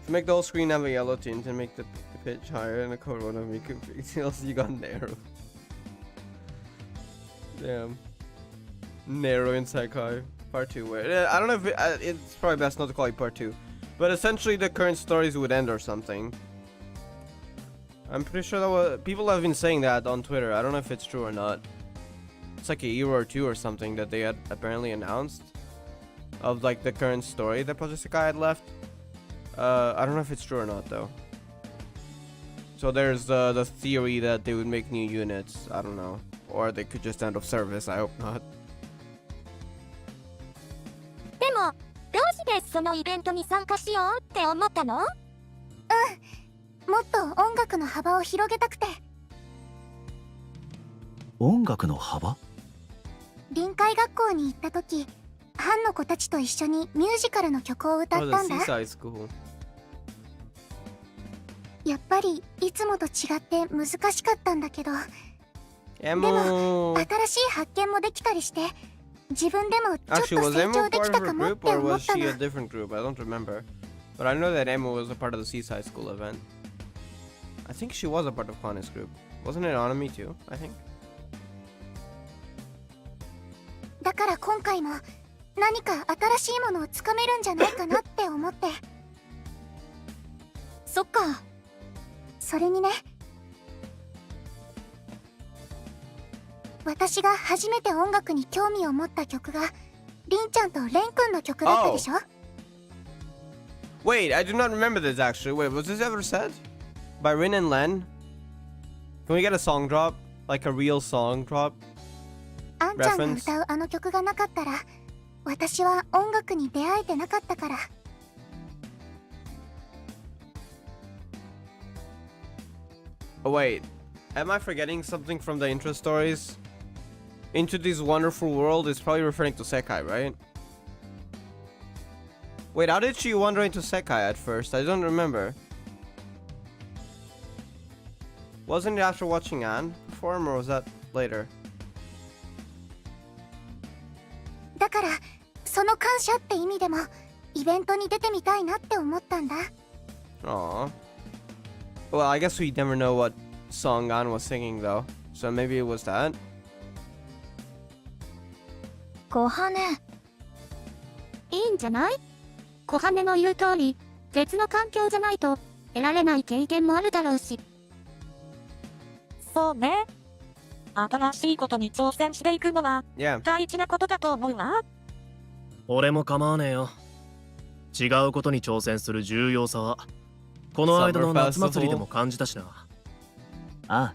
If you make the whole screen have a yellow tint and make the pitch higher and the code one of Miku pixels, you got narrow. Damn. Narrow in Sekai. Part 2. Wait, I don't know if it's probably best not to call it Part 2. But essentially the current stories would end or something. I'm pretty sure that people have been saying that on Twitter. I don't know if it's true or not. It's like a year or two or something that they had apparently announced of like the current story that Project Sekai had left. I don't know if it's true or not though. So there's the theory that they would make new units. I don't know. Or they could just end of service. I hope not. でも、どうしてそのイベントに参加しようって思ったの？もっと音楽の幅を広げたくて。音楽の幅？臨海学校に行った時、班の子たちと一緒にミュージカルの曲を歌 Oh, っ the たんだ。 seaside school. やっぱりいつもと違って難しかったんだけど、 Emo. 新しい発見もできたりして、自分でもちょっ Actually, と was 成 Emo 長で part き of た her かもっ group て or 思っ was た she の。 a different group? I don't remember. But I know that Emo was a part of the seaside school event. I think she was a part of Kwana's group. Wasn't it Anami too? I think. だから今回も何か新しいものをつかめるんじゃないかなって思って。そっか。それにね、私が初めて音楽に興味を持った曲がりんちゃんとレンくんの曲だったでしょ。 Wait, I do not remember this actually. Wait, was this ever said? By Rin and Len? Can we get a song drop? Like a real song drop? あんちゃんが歌うあの曲がなかったら、私は音楽に出会えてなかったから。 Oh wait, am I forgetting something from the intro stories? Into This Wonderful World is probably referring to Sekai, right? Wait, how did she wander into Sekai at first? I don't remember. Wasn't it after watching Anne perform, or was that later? だからその感謝って意味でもイベントに出てみたいなって思ったんだ。 Aww. Well, I guess we never know what song Anne was singing though, so maybe it was that. 小羽。いいんじゃない？小羽の言う通り、別の環境じゃないと得られない経験もあるだろうし。そうね。新しいことに挑戦していくのは Yeah. 大事なことだと思うわ。俺も構わねえよ。違うことに挑戦する重要さはこの間の夏祭りでも感じたしな。ああ、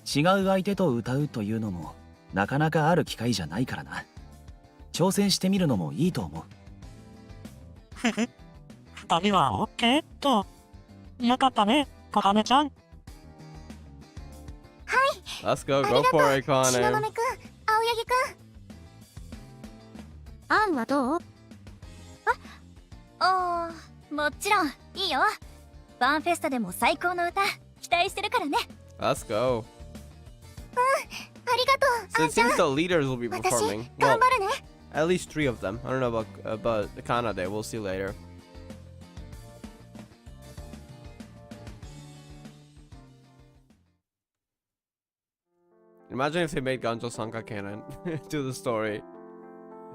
違う相手と歌うというのもなかなかある機会じゃないからな。挑戦してみるのもいいと思う。ふふ。二人はオッケーと。よかったね、小羽ちゃん。Let's go, あり go がと for う、 it, 東雲くん、 Kane. 青柳くん。アンはどう？ああ、もちろんいいよ。ファンフェスタでも最高の歌期待してるからね。 Let's go. ありがとう、 So あ it んちゃん。 seems the leaders will be 私 performing. 頑 Well, 張るね。 at least 3 of them. I don't know about Kanade. We'll see later. Imagine if they made Ganjo Sanka canon to the story.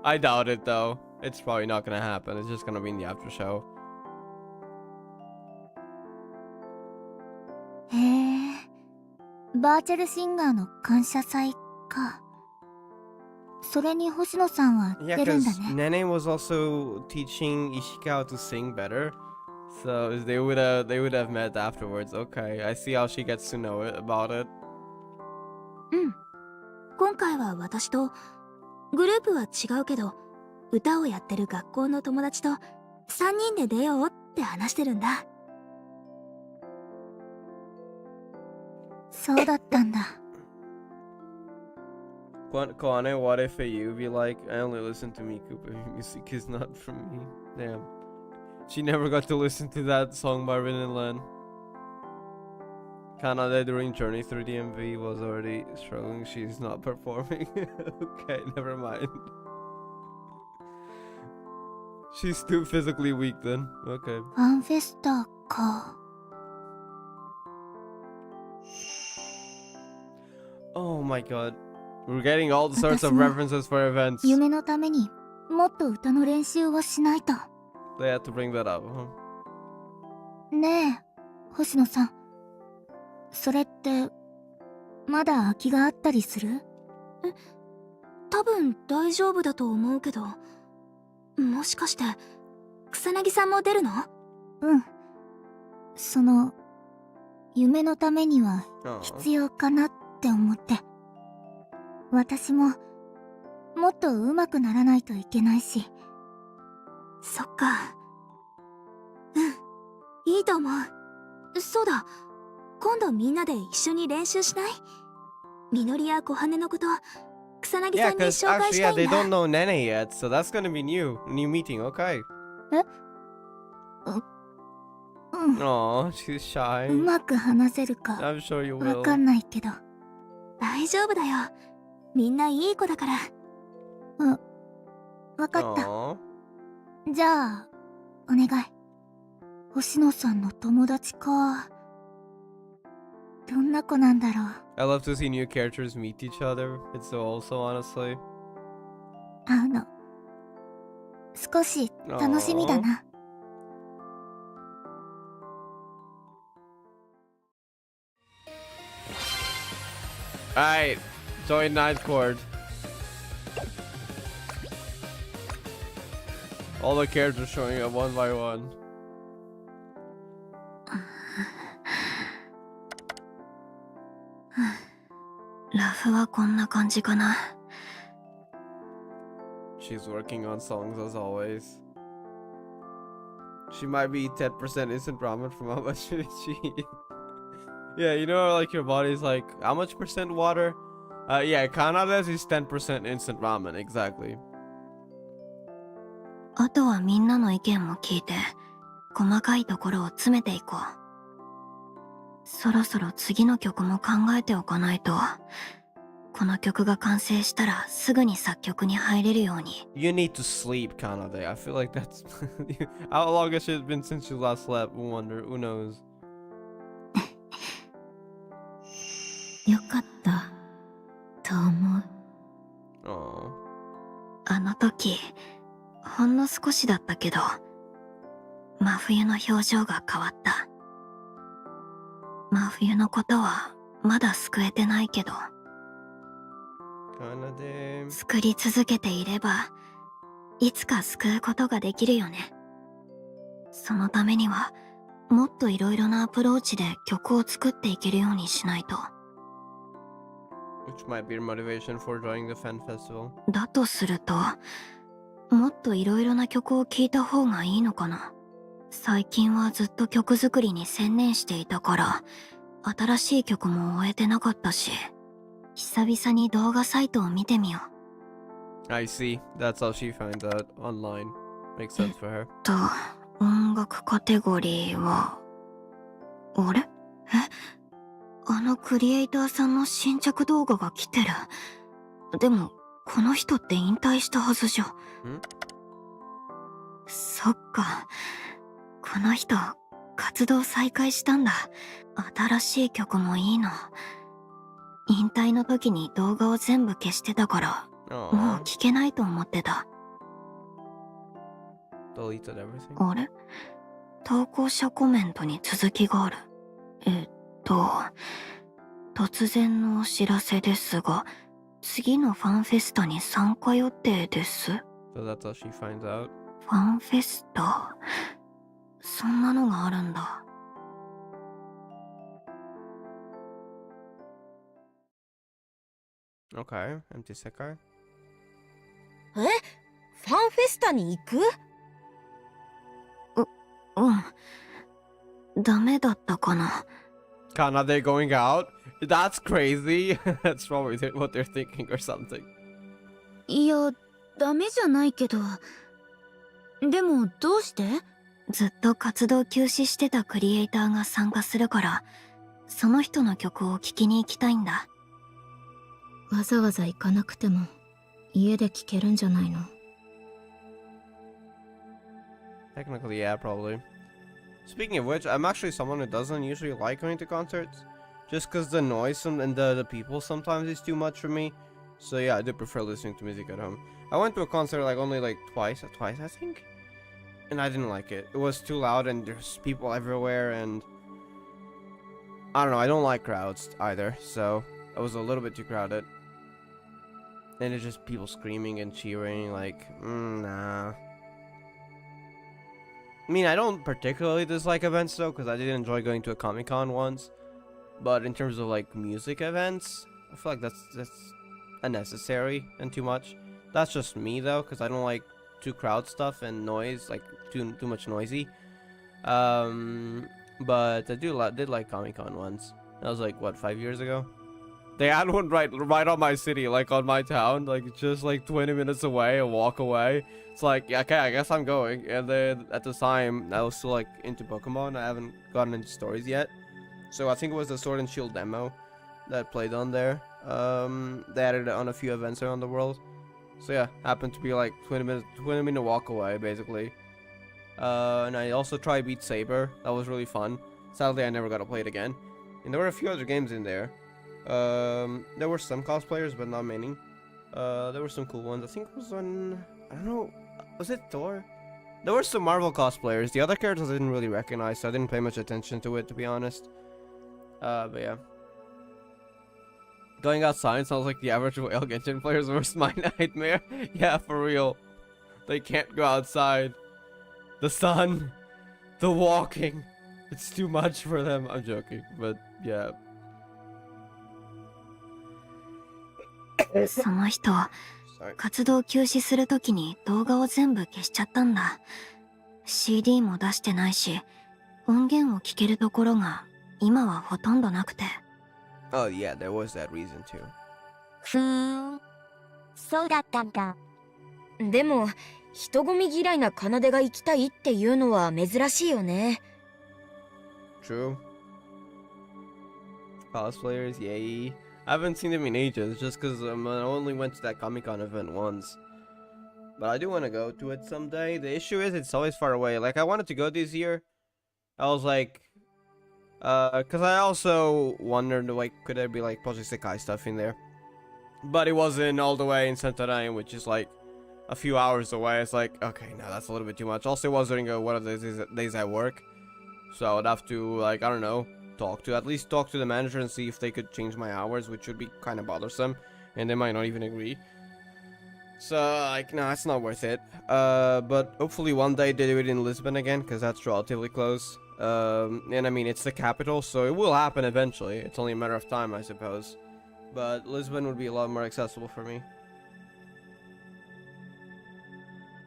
I doubt it though. It's probably not gonna happen. It's just gonna be in the after show. へえ、バーチャルシンガーの感謝祭か。それに星野さんは Yeah, 出るんだ because ね。 Nene was also teaching Ishikawa to sing better. So they would have met afterwards. Okay, I see how she gets to know it about it. うん。今回は私とグループは違うけど歌をやってる学校の友達と3人で出ようって話してるんだ。そうだったんだ。Koane, what if you be like, I only listen to Miku, but music is not from me. Damn. She never got to listen to that song by Rin and Len. Kanade during Journey through the MV was already struggling. She's not performing. Okay, never mind. She's too physically weak then. Okay. ファンフェスタか。Oh my god. We're getting all sorts of 私も references for events. 夢のためにもっと歌の練習をしないと。They had to bring that up, huh? ねえ星野さん、それってまだ空きがあったりする？多分大丈夫だと思うけど、もしかして草薙さんも出るの？うん、その夢のためには Aw. 必要かなって思って。私ももっと上手くならないといけないし。そっか。うん、いいと思う。そうだ、今度みんなで一緒に練習しない？みのりや小羽のこと草薙 Yeah, さんに because 紹介 actually, し yeah, たい they んだ。 don't know Nene yet, so that's gonna be new. New meeting, okay. うん、 Aw, she's shy. うまく話せるか I'm sure you わ will. かんないけど大丈夫だよ。みんないい子だから。うん、わかった。 Aw. じゃあお願い。星野さんの友達か。どんな子なんだろう。 I love to see new characters meet each other. It's so also, honestly. 会うの少し楽しみだな。 Alright, join ninth chord. All the characters showing up one by one. ラフはこんな感じかな。 She's working on songs as always. She might be 10% instant ramen from how much did she eat? Yeah, you know, like your body's like, how much percent water? Yeah, Kanades is 10% instant ramen, exactly. あとはみんなの意見も聞いて細かいところを詰めていこう。そろそろ次の曲も考えておかないと。この曲が完成したらすぐに作曲に入れるように。 You need to sleep, Kanade. I feel like that's... How long has it been since you last slept? Who knows? よかったと思う。 Aw. あの時ほんの少しだったけど真冬の表情が変わった。真冬のことはまだ救えてないけど Kanade. 作り続けていればいつか救うことができるよね。そのためにはもっといろいろなアプローチで曲を作っていけるようにしないと。 Which might be your motivation for joining the fan festival. だとするともっといろいろな曲を聴いた方がいいのかな。最近はずっと曲作りに専念していたから新しい曲も終えてなかったし、久々に動画サイトを見てみよう。 I see. That's how she finds out online. Makes sense for her. 音楽カテゴリーはあれ？あのクリエイターさんの新着動画が来てる。でもこの人って引退したはずじゃ。そっか、この人活動再開したんだ。新しい曲もいいの。引退の時に動画を全部消してたからもう Aw. 聞けないと思ってた。 Deleted everything. あれ？投稿者コメントに続きがある。突然のお知らせですが、次のファンフェスタに参加予定です。 So that's how she finds out. ファンフェスタ、そんなのがあるんだ。 Okay, empty SEKAI. ファンフェスタに行く？ダメだったかな。 Kanade going out? That's crazy. That's probably what they're thinking or something. いや、ダメじゃないけど。でもどうして？ずっと活動休止してたクリエイターが参加するから、その人の曲を聴きに行きたいんだ。わざわざ行かなくても家で聴けるんじゃないの？ Technically, yeah, probably. Speaking of which, I'm actually someone who doesn't usually like going to concerts. Just because the noise and the people sometimes is too much for me. So yeah, I do prefer listening to music at home. I went to a concert like only like twice I think. and I didn't like it. It was too loud and there's people everywhere, and I don't know, I don't like crowds either, so it was a little bit too crowded. And it's just people screaming and cheering, like, nah. I mean, I don't particularly dislike events though, because I did enjoy going to a Comic-Con once. But in terms of like music events, I feel like that's unnecessary and too much. That's just me though, because I don't like too crowd stuff and noise, like too much noisy. But I did like Comic-Con once. That was like what, 5 years ago. They had one right on my city, like on my town, like just like 20 minutes away, a walk away. It's like, yeah, okay, I guess I'm going. And then at the time, I was still like into Pokemon. I haven't gotten into stories yet. So I think it was the Sword and Shield demo that played on there. They added it on a few events around the world. So yeah, happened to be like 20-minute walk away, basically. And I also tried Beat Saber. That was really fun. Sadly, I never got to play it again. And there were a few other games in there. There were some cosplayers, but not many. There were some cool ones. I think it was on, I don't know, was it Thor? There were some Marvel cosplayers. The other characters I didn't really recognize, so I didn't pay much attention to it, to be honest. But yeah. Going outside sounds like the average Whale Genshin player's worst my nightmare. Yeah, for real. They can't go outside. The sun. The walking. It's too much for them. I'm joking, but yeah. その人 Sorry. 活動休止するときに動画を全部消しちゃったんだ。 CD も出してないし、音源を聞けるところが今はほとんどなくて。 Oh yeah, there was that reason too. ふーん。そうだったんだ。でも人混み嫌いな奏が行きたいっていうのは珍しいよね。 True. Cosplayers, yay. I haven't seen them in ages, just because I only went to that Comic-Con event once. But I do want to go to it someday. The issue is it's always far away. Like, I wanted to go this year. I was like... because I also wondered, like, could there be, like, Project SEKAI stuff in there? But it wasn't all the way in Santarém, which is, like, a few hours away. It's like, okay, no, that's a little bit too much. Also, it was during one of the days I work. So I would have to, like, I don't know, at least talk to the manager and see if they could change my hours, which would be kind of bothersome. And they might not even agree. So, like, no, it's not worth it. But hopefully one day they do it in Lisbon again, because that's relatively close. And I mean, it's the capital, so it will happen eventually. It's only a matter of time, I suppose. But Lisbon would be a lot more accessible for me.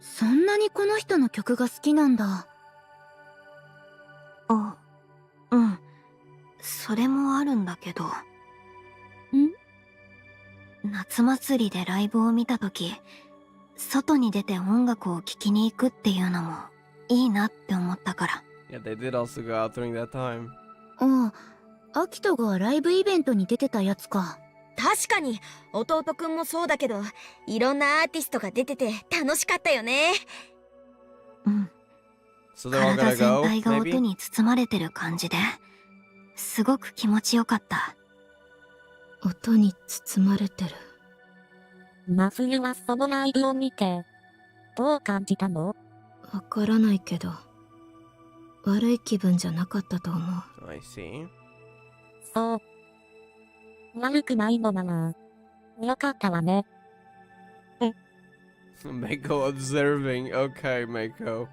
そんなにこの人の曲が好きなんだ。あ、うん。それもあるんだけど。夏祭りでライブを見たとき、外に出て音楽を聴きに行くっていうのもいいなって思ったから。Yeah, they did also go out during that time. ああ、アキトがライブイベントに出てたやつか。確かに弟くんもそうだけど、いろんなアーティストが出てて楽しかったよね。うん。So they're all 体 gonna 全 go, 体が maybe? 音に包まれてる感じで、すごく気持ちよかった。音に包まれてる。真冬はそのライブを見て、どう感じたの？わからないけど、悪い気分じゃなかったと思う。I see. そう。悪くないのなら、よかったわね。Mako observing. Okay, Mako.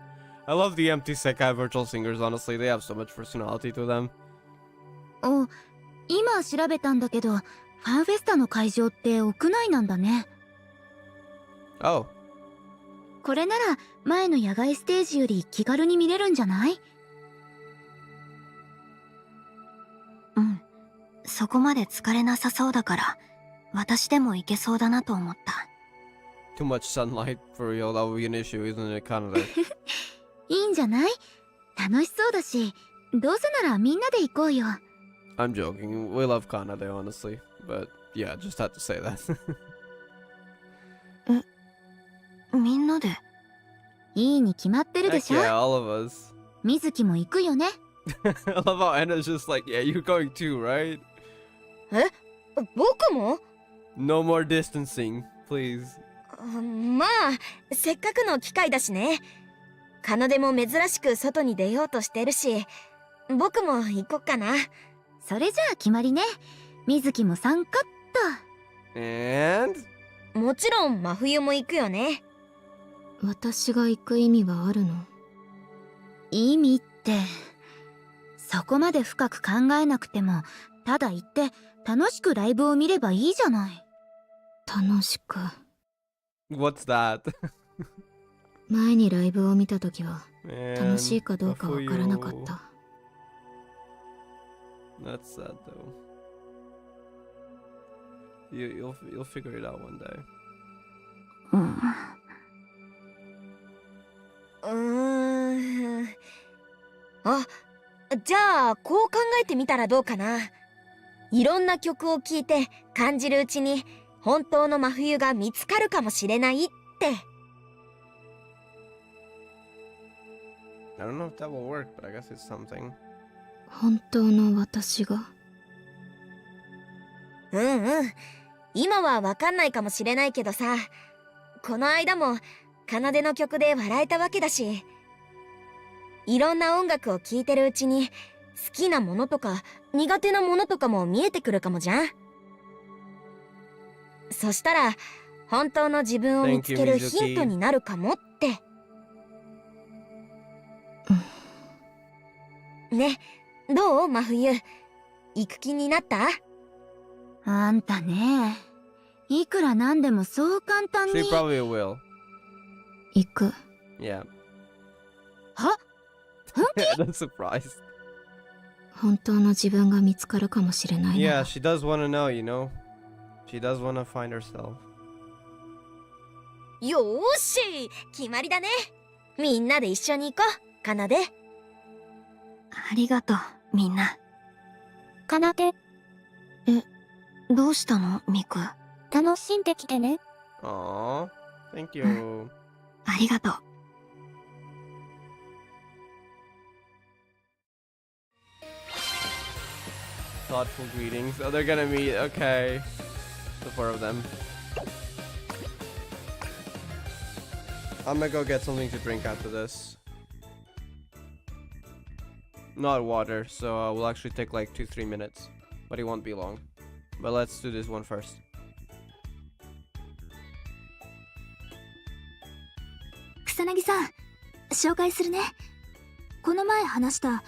I love the empty Sekai virtual singers, honestly. They have so much personality to them. あ、今調べたんだけど、ファンフェスタの会場って屋内なんだね。Oh. これなら前の野外ステージより気軽に見れるんじゃない？うん。そこまで疲れなさそうだから、私でも行けそうだなと思った。Too much sunlight for real. That would be an issue, isn't it, Canada? いいんじゃない？楽しそうだし、どうせならみんなで行こうよ。I'm joking. We love Canada, honestly. But yeah, just had to say that. みんなで。いいに決まってるで Heck しょ？ yeah, all of us. 水木も行くよね。I love how Anna's just like, yeah, you're going too, right? 僕も？ No more distancing, please. まあせっかくの機会だしね。奏も珍しく外に出ようとしてるし、僕も行こっかな。それじゃあ決まりね。水木も参加っ And もちろん真冬も行くよね。私が行く意味はあるの？意味ってそこまで深く考えなくても、ただ行って楽しくライブを見ればいいじゃない。楽しく。 what's that? 前にライブを見た時は Man, 楽しいかどうかわからなかっ Mafuyu. た。 That's sad though. You'll figure it out one day. あ、じゃあこう考えてみたらどうかな。いろんな曲を聴いて感じるうちに本当の真冬が見つかるかもしれないって。 I don't know if that will work, but I guess it's something. 本当の私が。今はわかんないかもしれないけどさ、この間も奏の曲で笑えたわけだし、いろんな音楽を聴いてるうちに好きなものとか苦手なものとかも見えてくるかもじゃん。そしたら本当の自分を見つけるヒントになるかもって。ね、どう真冬、行く気になった？あんたね、いくらなんでもそう簡単 She に。 probably will. 行く。 Yeah. は？ That's surprised. 本当の自分が見つかるかもしれないな Yeah, ら。 she does want to know, you know. She does want to find herself. よーし、決まりだね。みんなで一緒に行こう、かなで。ありがとう、みんな。かなで、どうしたの、ミク？楽しんできてね。 Aww. Thank you. ありがとう。Thoughtful greetings. Oh, they're gonna meet. Okay. The four of them. I'm gonna go get something to drink after this. Not water, so we'll actually take like 2-3 minutes. But it won't be long. But let's do this one first. 草薙さん、紹介するね。この前話した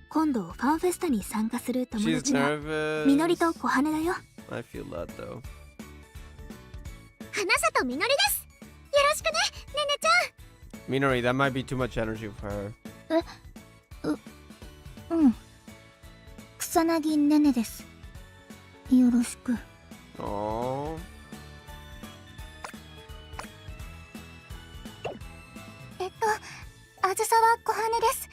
今度ファンフェスタに参加する友 She's 達の nervous. みのりと小羽だよ。 I feel that though. 花里みのりです。よろしくね、ねねちゃん。 Minori, that might be too much energy for her. うん。草薙ねねです。よろしく。 Aww. あずさは小羽です。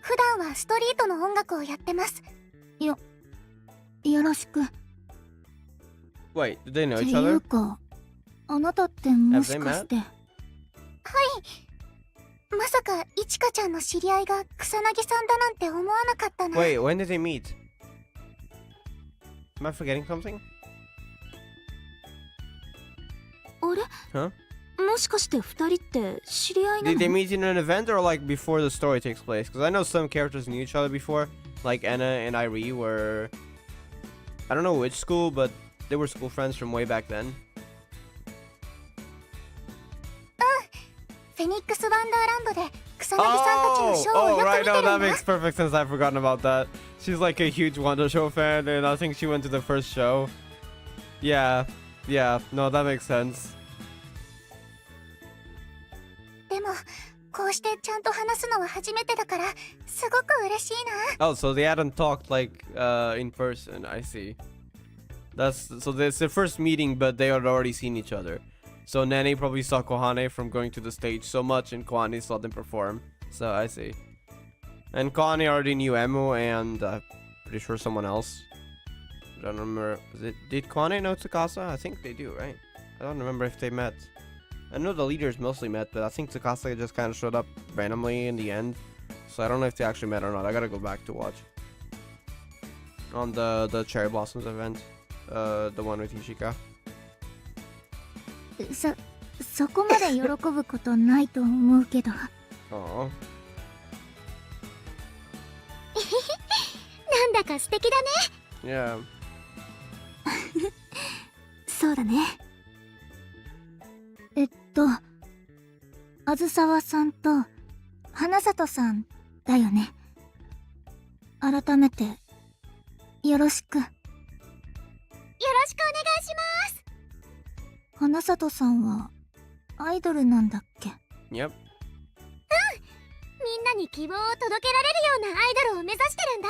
普段はストリートの音楽をやってます。よろしく。 Wait, did they know って each いう other? か、あなたってもしかして。まさかいちかちゃんの知り合いが草薙さんだなんて思わなかったな。 Wait, when did they meet? Am I forgetting something? あれ Huh? もしかして二人って知り合いな Did they の？ meet in an event or like before the story takes place? Because I know some characters knew each other before, like Anna and Irie were. I don't know which school, but they were school friends from way back then. フェニックスワンダーランドで草薙さんたちのショーをよく見 right, て no, るん that だ。 makes perfect sense. I've forgotten about that. She's like a huge Wonder Show fan, and I think she went to the first show. Yeah, no, that makes sense. でもこうしてちゃんと話すのは初めてだからすごく嬉しいな。 Oh, so they hadn't talked like in person. I see. That's so. It's their first meeting, but they had already seen each other. So Nene probably saw Kohane from going to the stage so much, and Kohane saw them perform. So I see. And Kohane already knew Emu, and pretty sure someone else. I don't remember. Did Kohane know Tsukasa? I think they do, right? I don't remember if they met. I know the leaders mostly met, but I think Tsukasa just kind of showed up randomly in the end. So I don't know if they actually met or not. I gotta go back to watch. On the Cherry Blossoms event. The one with Ishika. そこまで喜ぶことないと思うけど。Aw. なんだか素敵だね。 Yeah. そうだね。あずさわさんと花里さんだよね。改めてよろしく。よろしくお願いします。花里さんはアイドルなんだっけ？ Yep. みんなに希望を届けられるようなアイドルを目指してるんだ。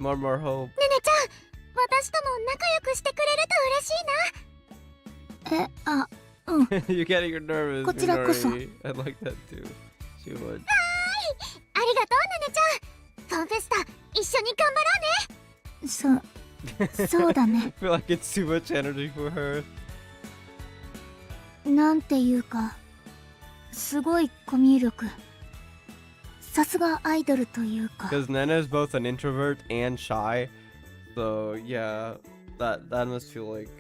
More hope. ねねちゃん、私とも仲良くしてくれると嬉しいな。You're getting nervous. こちらこそ。 Minori. I like that too. She would. ありがとう、ねねちゃん。ファンフェスタ一緒に頑張ろうね。そうだね。 I feel like it's too much energy for her. なんていうか、すごいコミュ力。さすがアイドルというか。 Because Nana is both an introvert and shy. So yeah, that must feel like,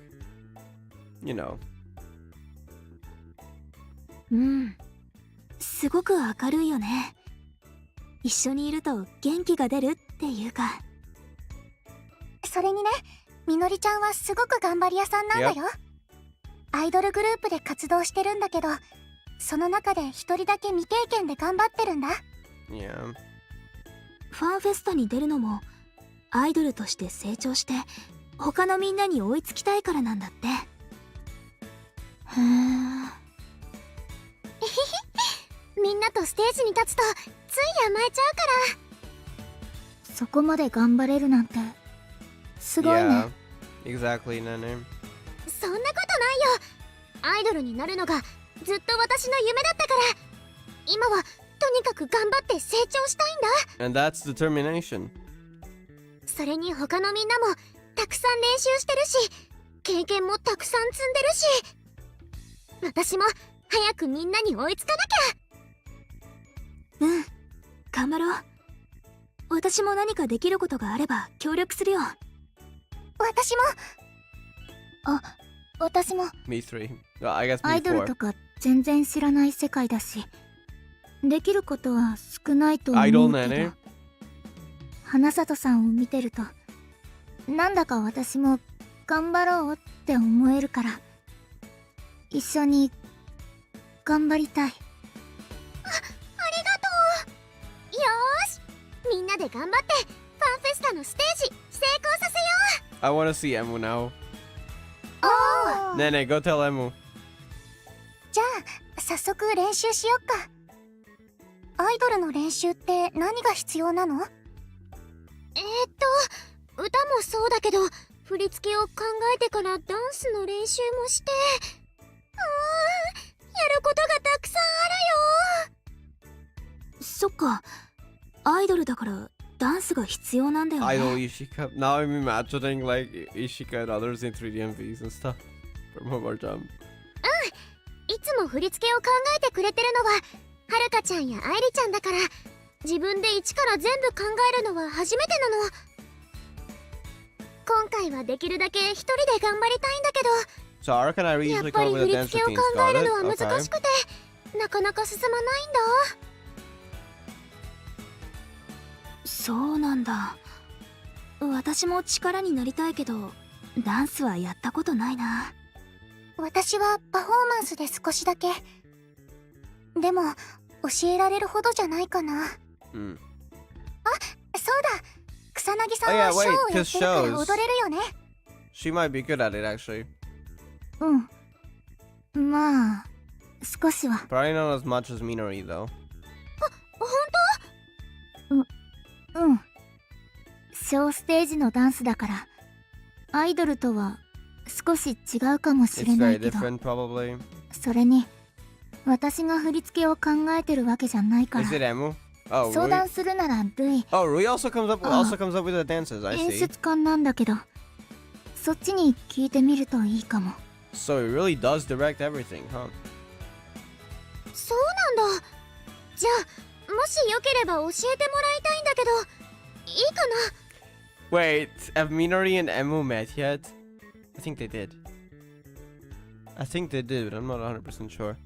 you know. うん。すごく明るいよね。一緒にいると元気が出るっていうか。それにね、みのりちゃんはすごく頑張り屋さんなんだよ。アイドルグループで活動してるんだけど、その中で一人だけ未経験で頑張ってるんだ。 Yeah. ファンフェスタに出るのもアイドルとして成長して他のみんなに追いつきたいからなんだって。へえ。みんなとステージに立つとつい甘えちゃうから。そこまで頑張れるなんてすごいね。 Yeah. Exactly, Nana. そんなことないよ。アイドルになるのがずっと私の夢だったから、今はとにかく頑張って成長したいんだ。 And that's determination. それに他のみんなもたくさん練習してるし、経験もたくさん積んでるし、私も早くみんなに追いつかなきゃ。うん、頑張ろう。私も何かできることがあれば協力するよ。私も Me three. Well, I guess ア me イドル four. とか全然知らない世界だし、できることは少ないと思うけ Idol ど、ね。花里さんを見てるとなんだか私も頑張ろうって思えるから、一緒に頑張りたい。ありがとう。よーし、みんなで頑張ってファンフェスタのステージ成功させよ I want to see Emu now. う。おー、 Nene, go tell Emu. じゃあ早速練習しよっか。アイドルの練習って何が必要なの？歌もそうだけど、振り付けを考えてからダンスの練習もして、やることがたくさんあるよ。そっか、アイドルだからダンスが必要なんだよね。 Idol Ishika. Now I'm imagining like Ishika and others in 3D MVs and stuff from Homer Jump. いつも振り付けを考えてくれてるのははるかちゃんや愛梨ちゃんだから、自分で一から全部考えるのは初めてなの。今回はできるだけ一人で頑張りたいんだけど、 So Ark and I やっ usually ぱ come り up with 振 a り dance 付けを routine. 考 Got える it? のは難 Okay. しくて、なかなか進まないんだ。そうなんだ。私も力になりたいけどダンスはやったことないな。私はパフォーマンスで少しだけ。でも教えられるほどじゃないかな。 Mm. そうだ、草薙さん Oh, yeah, はショーを wait, やってる 'cause から shows. 踊れるよね。 She might be good at it actually. うん。まあ少しは。 Probably not as much as Minori though. 本うん。ショーステージのダンスだからアイドルとは少し違うかもし It's れな very いけど、 different probably. それに私が振り付けを考えてるわけじゃないから。 Is it Emu? Oh, 相 Rui? 談するならルイ、 Oh, Rui also comes up Ah. with the dances. I 演 see. 出家なんだけど、そっちに聞いてみるといいかも。 So he really does direct everything, huh? 当？そうなんだ。じゃあもしよければ教えてもらいたいんだけど、いいかな？ Wait, have Minori and Emu met yet? I think they did. I think they did, but I'm not 100% sure.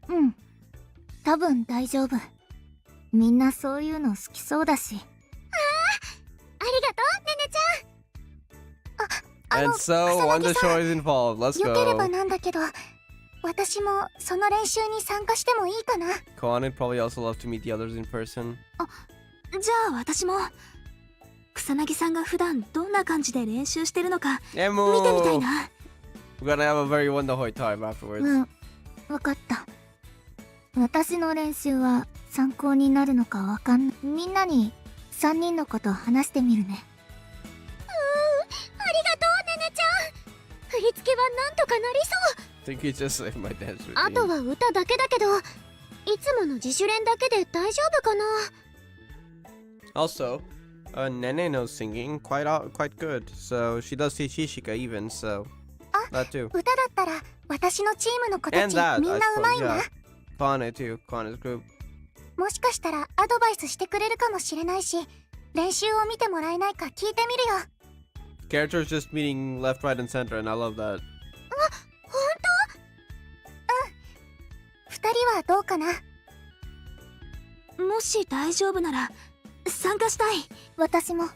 うん多分大丈夫。みんなそういうの好きそうだし。ありがとうねねちゃん。And so, one the show is involved. Let's よければ go. なんだけど、私もその練習に参加してもいいかな。Koan would probably also love to meet the others in person. じゃあ私も草薙さんが普段どんな感じで練習してるのか見てみたい Emu! な。 We're gonna have a very wonderful time afterwards. うん、わかった。私の練習は参考になるのかわかんない。みんなに3人のこと話してみるね。ありがとうねねちゃん。振り付けはなんとかなりそう。 I think he just saved my dance あと routine. は歌だけだけど、いつもの自主練だけで大丈夫かな。 Also, Nene knows singing quite good, so she does teach Ishika even, so that too. 歌だったら私のチームの子た And ち that, みん I なうまい suppose, んだ。 yeah. Kane too, Kane's group. もしかしたらアドバイスしてくれるかもしれないし、練習を見てもらえないか聞いてみるよ。 Characters just meeting left, right, and center, and I love that. ほんと？2人はどうかな。もし大丈夫なら参加したい。私も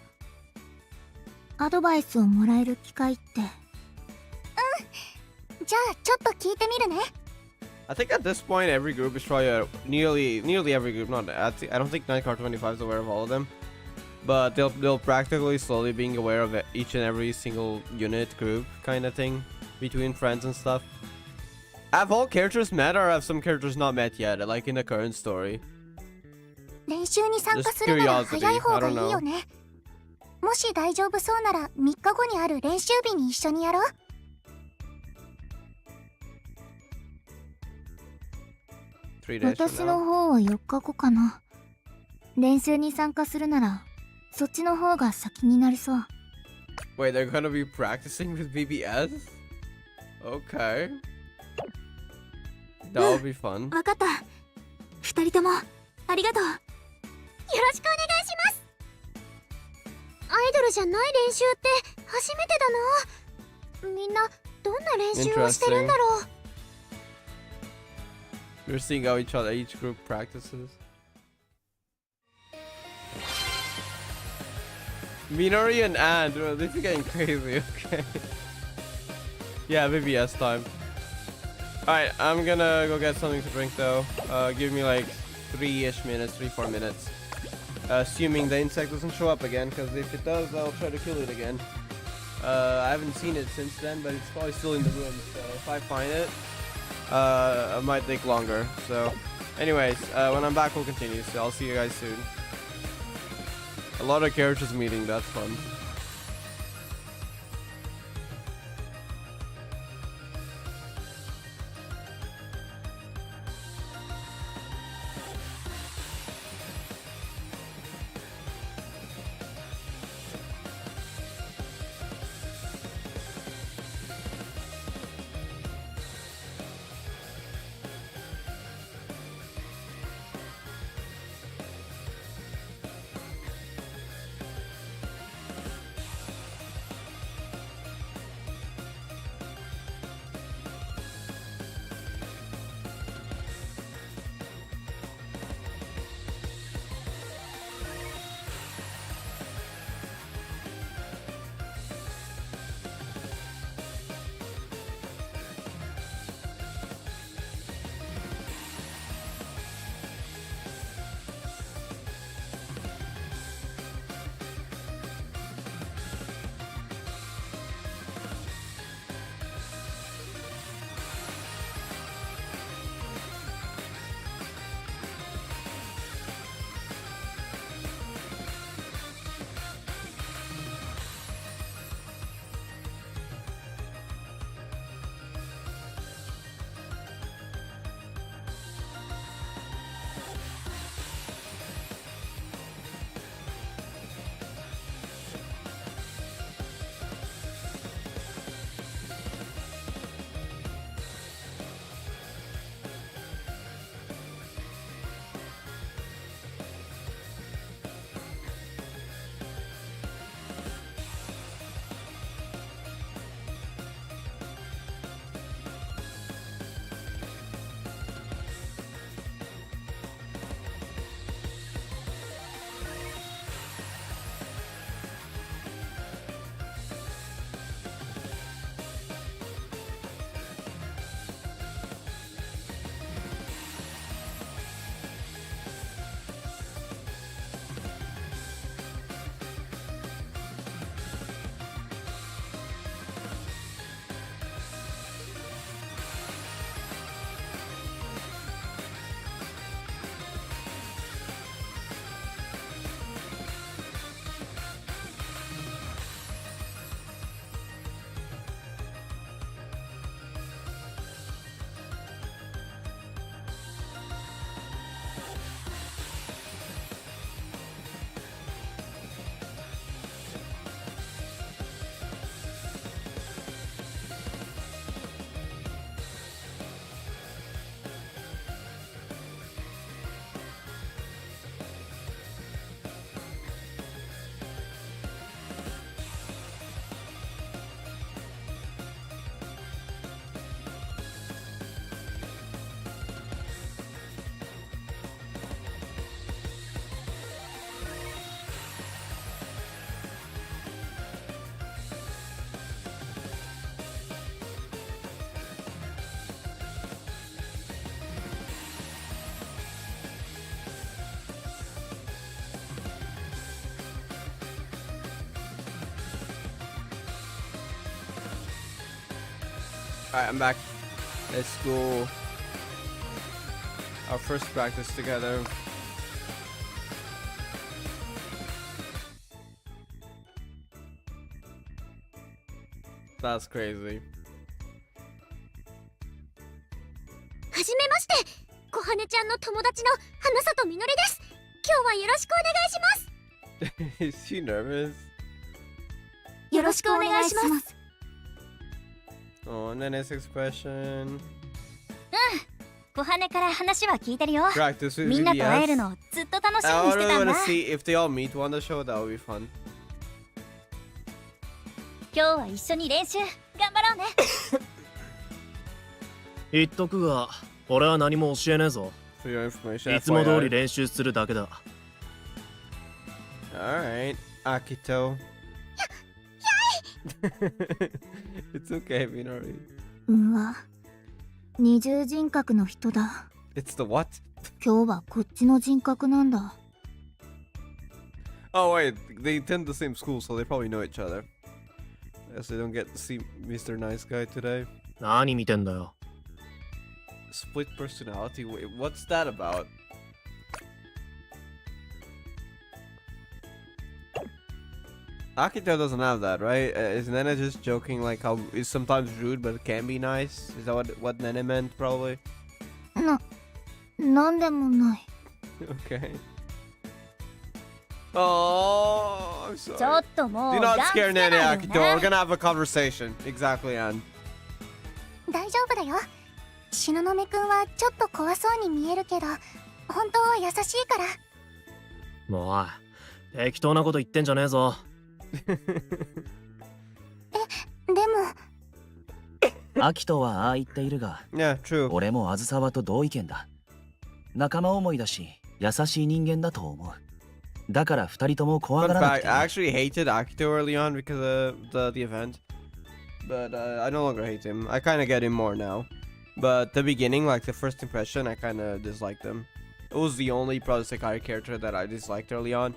アドバイスをもらえる機会って。じゃあちょっと聞いてみるね。 I think at this point every group is probably nearly every group. Not I don't think Nightcar 25 is aware of all of them, but they'll practically slowly being aware of each and every single unit group kind of thing between friends and stuff. Have all characters met or have some characters not met yet, like in the current story? 練習に参加するなら早い方がいいよね。もし大丈夫そうなら3日後にある練習日に一緒にやろう。 3 days 私 from の now. 方は4日後かな。練習に参加するならそっちの方が先になりそう。 Wait, they're gonna be practicing with BBS? Okay. That'll be fun. わかった。2人ともありがとう。よろしくお願いします。アイドルじゃない練習って初めてだな。みんなどんな練習をしてるんだろう。 We're seeing how each group practices. Minori and Ant, well, this is getting crazy, okay. Yeah, BBS time. Alright, I'm gonna go get something to drink though. Give me like 4 minutes. Assuming the insect doesn't show up again, because if it does, I'll try to kill it again. I haven't seen it since then, but it's probably still in the room, so if I find it, it might take longer. So, anyways, when I'm back, we'll continue. So I'll see you guys soon. A lot of characters meeting. That's fun. Alright, I'm back. Let's go. Our first practice together. That's crazy. はじめまして、小羽ちゃんの友達の花里みのりです。今日はよろしくお願いします。 Is she nervous? よろしくお願いします。 Oh, Nene's expression. 小羽から話は聞いてるよ。 Practice with みんなと会える BDS. のずっと楽しみ I にして really たん want だ。 to see if they all meet on the show. That would be fun. 今日は一緒に練習頑張ろうね。言っとくが、俺は何も教えねえぞ。 For your information. いつも通り FYI. 練習するだけだ。Alright, Akito. It's okay, Minori. うわ、二重人格の人だ。 It's the what? 今日はこっちの人格なんだ。 Oh wait, they attend the same school, so they probably know each other. Guess they don't get to see Mr. Nice Guy today. 何見てんだよ。Split personality? Wait, what's that about? Akito doesn't have that, right? Is Nene just joking like how is sometimes rude but can be nice? Is that what Nene meant, probably? なんでもない。Okay. Oh, I'm ちょ sorry. っともう Do ガン not つけ scare ない Nene, よ Akito. We're ね。 gonna have a conversation. Exactly, Ann. 大丈夫だよ。東雲くんはちょっと怖そうに見えるけど、本当は優しいから。もうおい、適当なこと言ってんじゃねえぞ。でもアキトはああ言っているが、 Yeah, true. 俺もあずさわと同意見だ。仲間思いだし、優しい人間だと思う。だから二人とも怖 Fun がらなく fact, ていい。 I actually hated Akito early on because of the event. But I no longer hate him. I kind of get him more now. But the beginning, like the first impression, I kind of disliked him. It was the only SEKAI character that I disliked early on.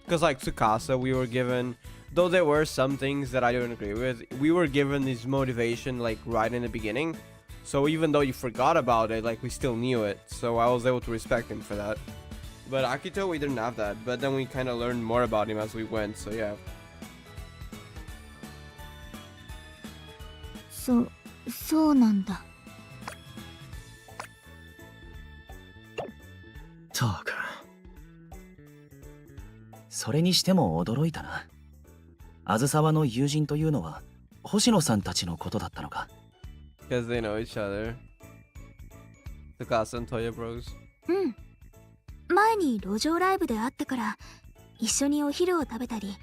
Because like Tsukasa, we were given, though there were some things that I don't agree with, we were given this motivation like right in the beginning. So even though you forgot about it, like we still knew it. So I was able to respect him for that. But Akito, we didn't have that. But then we kind of learned more about him as we went. So yeah. そうなんだ。ったく。それにしても驚いたな。あずさわの友人というのは星野さんたちのことだったのか。 Because they know each other. Tsukasa and Toya Bros. うん。前に路上ライブで会ってから一緒にお昼を食べたり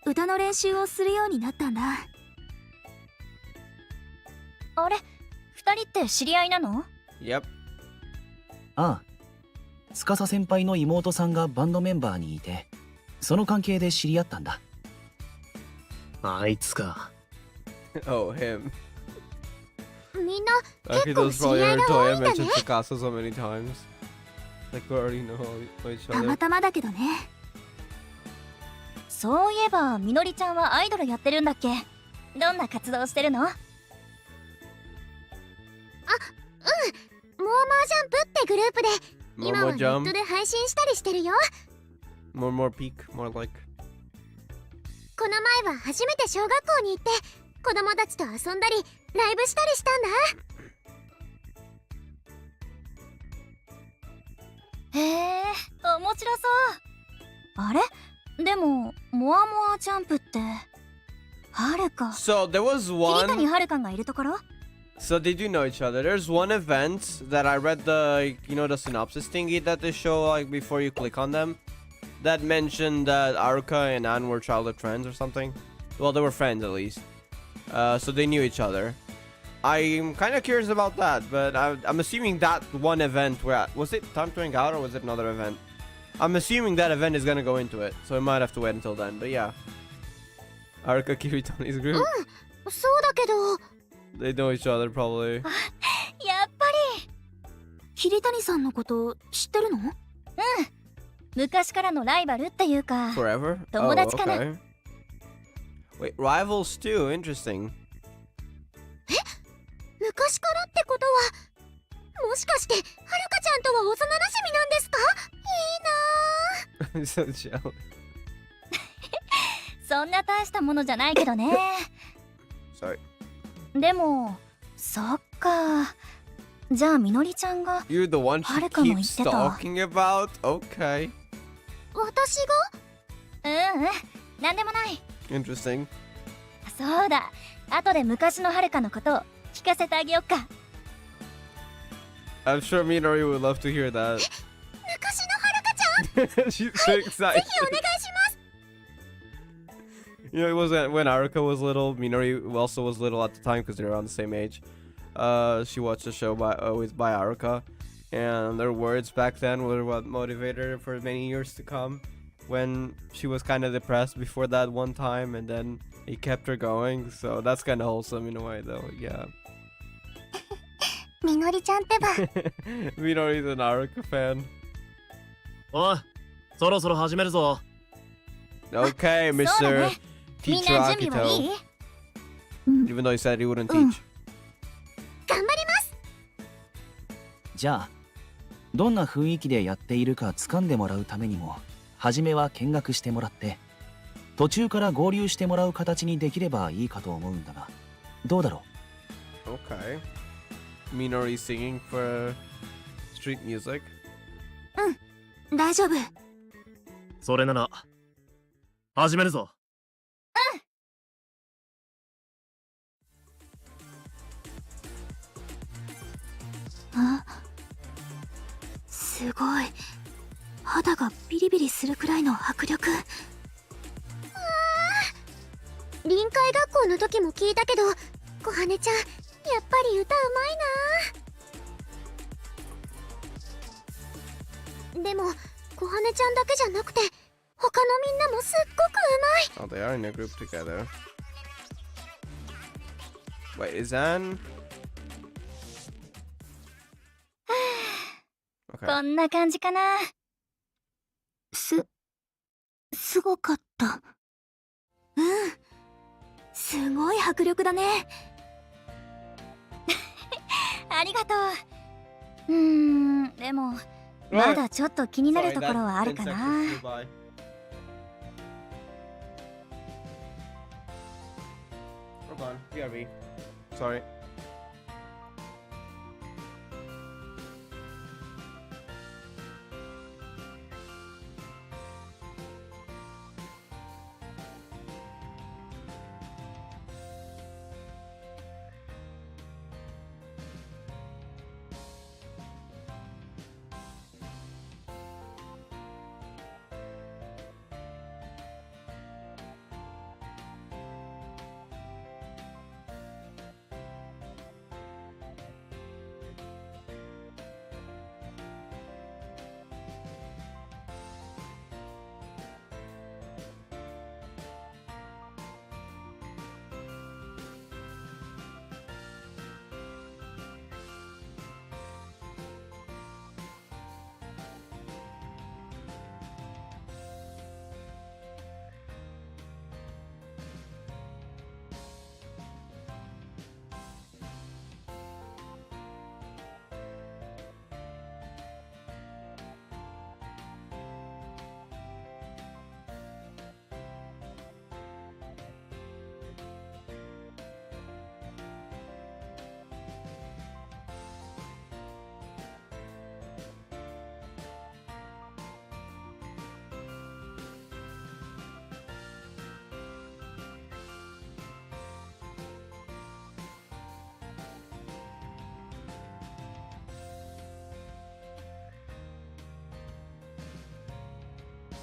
歌の練習をするようになったんだ。あれ、二人って知り合いなの？ Yep. ああ。司先輩の妹さんがバンドメンバーにいて、その関係で知り合ったんだ。あいつか。Oh, him. みんな結構 Akito's 知り probably 合い heard が多い Toya んだ mention ね。 Tsukasa so many times. Like we already know each たま other. たまだけどね。そういえばみのりちゃんはアイドルやってるんだっけ？どんな活動してるの？あ、うん。モーモージャンプってグループで今は Momo ネット Jump. で配信したりしてるよ。 More peak. More like. この前は初めて小学校に行って子供たちと遊んだりライブしたりしたんだ。へえ、面白そう。あれ？でもモアモアジャンプってはるか。 So there was 桐谷 one. はるかがいるところ？ So they do know each other. There's one event that I read the, you know, the synopsis thingy that they show like before you click on them, that mentioned that Aruka and Ann were childhood friends or something. Well, they were friends at least. So they knew each other. I'm kind of curious about that, but I'm assuming that one event was it Time to Hang Out or was it another event? I'm assuming that event is gonna go into it, so I might have to wait until then. But yeah, Aruka Kiritani's group. そうだけど。 They know each other probably. やっぱり桐谷さんのこと知ってるの？昔からのライバルっていうか。 Forever? Oh, 友達かな。 okay. Wait, rivals too. Interesting. 昔昔からってことは、もしかしてはるかちゃんとは幼馴染なんですか？いいな so jealous. そんな大したものじゃないけどね。Sorry. でもそっか。じゃあみのりちゃんが You're the one she はるかも言っ keeps てた。 talking about? Okay. 私が？なんでもない。 Interesting. そうだ、後で昔のはるかのことを聞かせてあげよっか。 I'm sure Minori would love to hear that. 昔のはるかちゃん She's so ぜ excited. ひお願いします。 You know, it was when Aruka was little. Minori also was little at the time because they were around the same age. She watched the show always by Aruka, and their words back then were what motivated her for many years to come. When she was kind of depressed before that one time, and then it kept her going. So that's kind of wholesome in a way, though. Yeah. みのりちゃんってば Minori's an Aruka fan. おい、そろそろ始めるぞ。 Okay, そうだ Mr. ね。みん Teacher な準備はいい？ Akito. Even though he said he wouldn't teach. 頑張ります。じゃあどんな雰囲気でやっているか掴んでもらうためにも初めは見学してもらって途中から合流してもらう形にできればいいかと思うんだがどうだろう？ Okay. Minori singing for street music. 大丈夫。それなら始めるぞ。あ、すごい。肌がビリビリするくらいの迫力。臨海学校の時も聞いたけど、小羽ちゃんやっぱり歌うまいな。でも小羽ちゃんだけじゃなくて他のみんなもすっごくうまい。 Oh, they are in a group together. Wait, is Anne? Okay. こんな感じかな。すごかった。うん。すごい迫力だね。ありがとう。でもまだちょっと気になるところはあるかな。 Hold on, BRB. Sorry.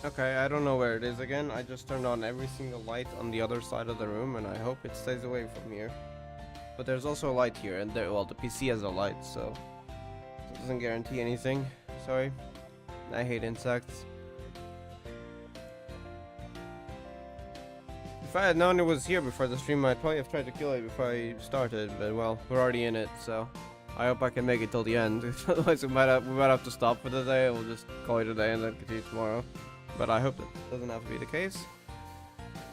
Okay, I don't know where it is again. I just turned on every single light on the other side of the room, and I hope it stays away from here. But there's also a light here, and there, well, the PC has a light, so it doesn't guarantee anything. Sorry. I hate insects. If I had known it was here before the stream, I'd probably have tried to kill it before I started, but well, we're already in it, so I hope I can make it till the end. Otherwise, we might have to stop for the day. We'll just call it a day and then continue tomorrow. But I hope that doesn't have to be the case.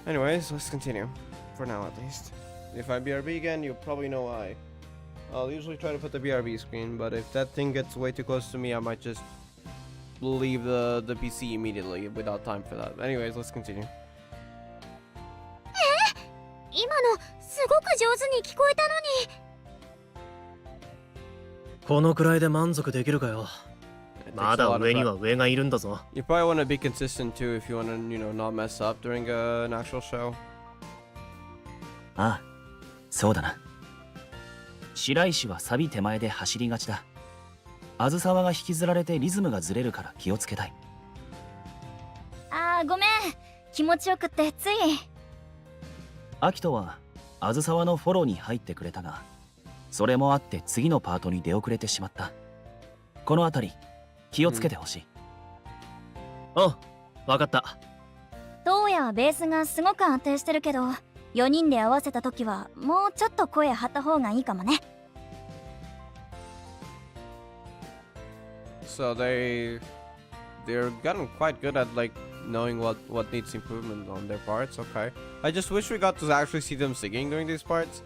Anyways, let's continue. For now, at least. If I BRB again, you'll probably know why. I'll usually try to put the BRB screen, but if that thing gets way too close to me, I might just leave the PC immediately without time for that. Anyways, let's continue. 今のすごく上手に聞こえたのに。このくらいで満足できるかよ。 It takes ま a だ lot of 上に pra- は上がいるんだぞ。 You probably want to be consistent too if you want to, not mess up during an actual show. ああ、そうだな。白石はサビ手前で走りがちだ。あずさわが引きずられてリズムがずれるから気をつけたい。あーごめん、気持ちよくってつい。アキトはあずさわのフォローに入ってくれたが、それもあって次のパートに出遅れてしまった。このあたり気をつけてほしい。おう、わかった。トウヤはベースがすごく安定してるけど、4人で合わせた時はもうちょっと声張った方がいいかもね。So they're gotten quite good at like knowing what needs improvement on their parts. Okay, I just wish we got to actually see them singing during these parts,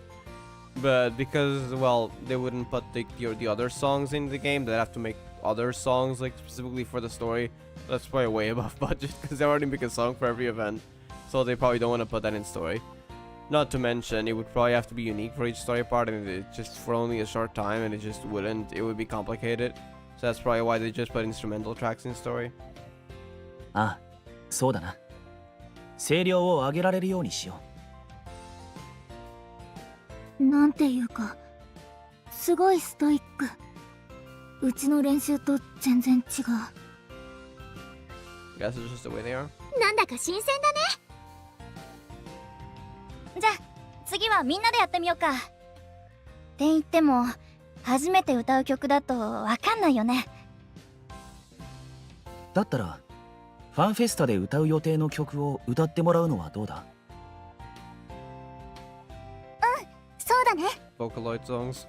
but because, well, they wouldn't put the other songs in the game, they'd have to make other songs like specifically for the story. That's probably way above budget because they already make a song for every event, so they probably don't want to put that in story. Not to mention, it would probably have to be unique for each story part, and it just for only a short time, and it would be complicated. So that's probably why they just put instrumental tracks in story. ああ、そうだな。声量を上げられるようにしよなんていうか、すごいストイック。うちの練習と全然違う。Guess it's just the way they are. なんだか新鮮だね。じゃあ次はみんなでやってみようか。って言っても初めて歌う曲だとわかんないよね。う。だったらファンフェスタで歌う予定の曲を歌ってもらうのはどうだ？そうだね。 Vocaloid songs.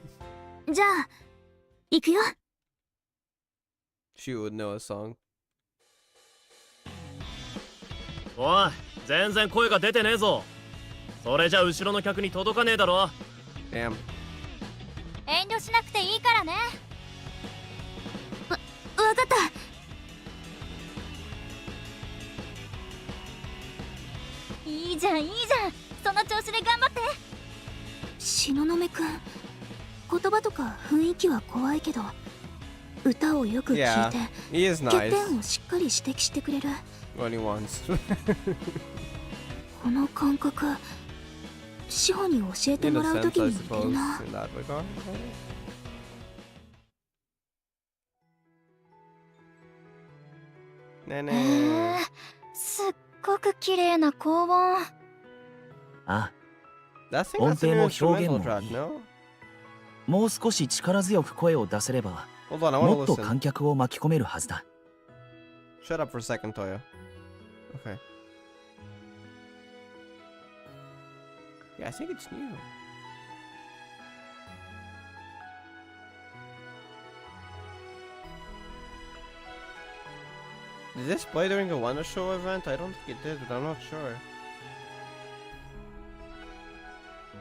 じゃあ行くよ。She would know a song. おい、全然声が出てねえぞ。それじゃ後ろの客に届かねえだろ。 Damn. 遠慮しなくていいからね。わかった。いいじゃんいいじゃん、その調子で頑張って。東雲くん、言葉とか雰囲気は怖いけど、歌をよく聞い Yeah, て he is 欠 nice 点をしっかり指摘してくれる。 when he wants. この感覚、志保に教えて In も a らう sense, とき I に似てる suppose, な。 in that regard. ねえねすっごく綺麗な高音。ああ、え。That thing has an 音程も表現 instrumental も track, いい。 no? もう少し力強く声を出せれば、 Hold on, I も want っ to と listen. 観客を巻き込めるはずだ。 Shut up for a second, Toya. Okay. Yeah, I think it's new. Did this play during a Wonder Show event? I don't think it did, but I'm not sure.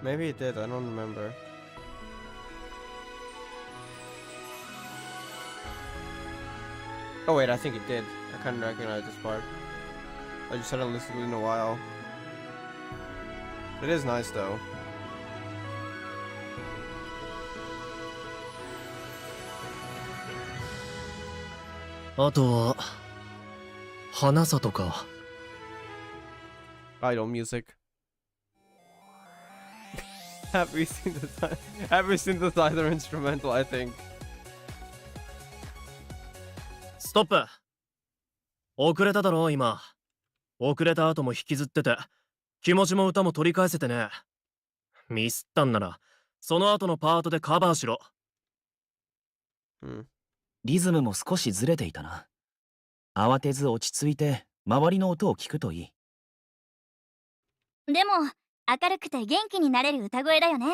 Maybe it did, I don't remember. Oh wait, I think it did. I kind of recognize this part. I just hadn't listened to it in a while. It is nice though. Ah, あとは花里か。 Idol music. Every synthesizer instrumental, I think. ストップ。遅れただろ今。遅れた後も引きずってて、気持ちも歌も取り返せてね。ミスったんならその後のパートでカバーしろ。リズムも少しずれていたな。慌てず落ち着いて周りの音を聞くといい。でも明るくて元気になれる歌声だよね。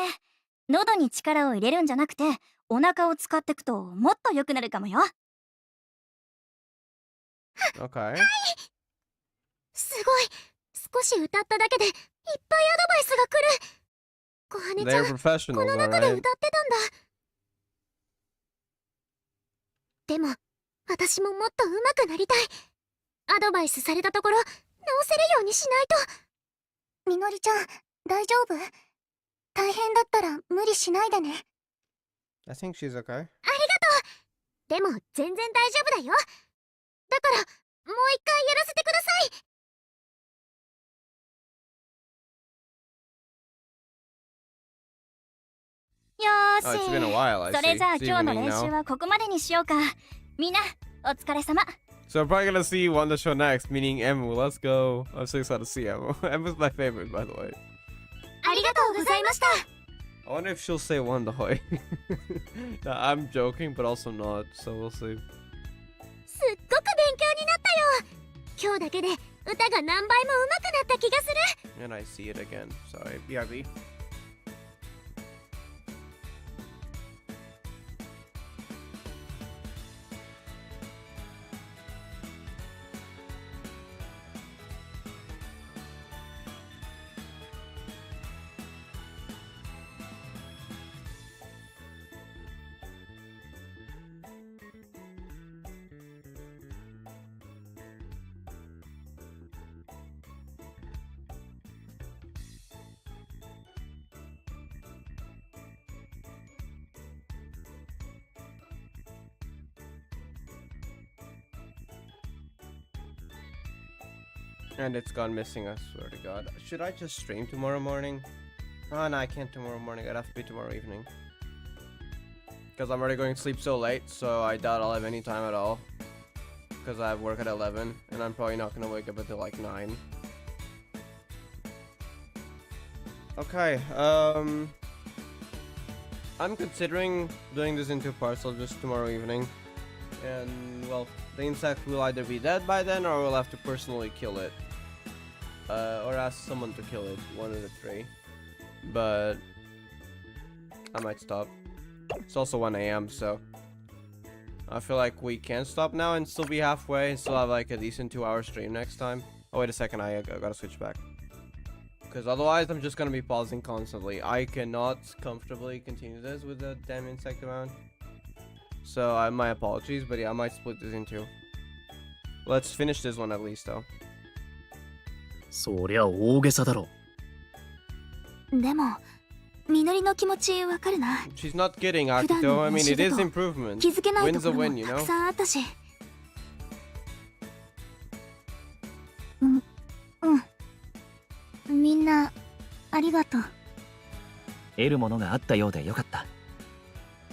喉に力を入れるんじゃなくてお腹を使ってくともっと良くなるかもよ。Okay. すごい。少し歌っただけでいっぱいアドバイスが来る。小羽ちゃ They're ん、こ professionals, の中で alright? 歌ってたんだ。でも私ももっと上手くなりたい。アドバイスされたところ直せるようにしないと。みのりちゃん大丈夫？大変だったら無理しないでね。 I think she's okay. ありがとう。でも全然大丈夫だよ。だからもう一回やらせてください。よ Oh, it's been a while, I それ see. じゃあ It's 今日の evening 練習 now. はここまでにしようか。みんなお疲れ様。 So I'm probably gonna see you on the show next, meaning Emu. Let's go. I'm so excited to see Emu. Emu's my favorite, by the way. ありがとうございました。 I wonder if she'll say Wonderhoy. No, I'm joking, but also not, so we'll see. すっごく勉強になったよ。今日だけで歌が何倍も上手くなった気がする。 And I see it again. Sorry, BRB. And it's gone missing, I swear to God. Should I just stream tomorrow morning? Oh, no, I can't tomorrow morning. I'd have to be tomorrow evening. Because I'm already going to sleep so late, so I doubt I'll have any time at all. Because I have work at 11, and I'm probably not going to wake up until like 9. Okay, I'm considering doing this in 2 parts, so just tomorrow evening. And, well, the insect will either be dead by then, or we'll have to personally kill it. Or ask someone to kill it, one of the 3. But I might stop. It's also 1 AM, so I feel like we can stop now and still be halfway and still have like a decent 2-hour stream next time. Oh, wait a second, I gotta switch back. Because otherwise I'm just gonna be pausing constantly. I cannot comfortably continue this with the damn insect around. So my apologies, but yeah, I might split this in 2. Let's finish this one at least though. そりゃ大げさだろ。でもみのりの気持ちわかるな。 She's not kidding, 普段 Akito. の I 練 mean, 習 it だ is と improvement. 気づけないと Wins こ a ろ win, you もた know? くさんあったし。みんなありがとう。得るものがあったようでよかった。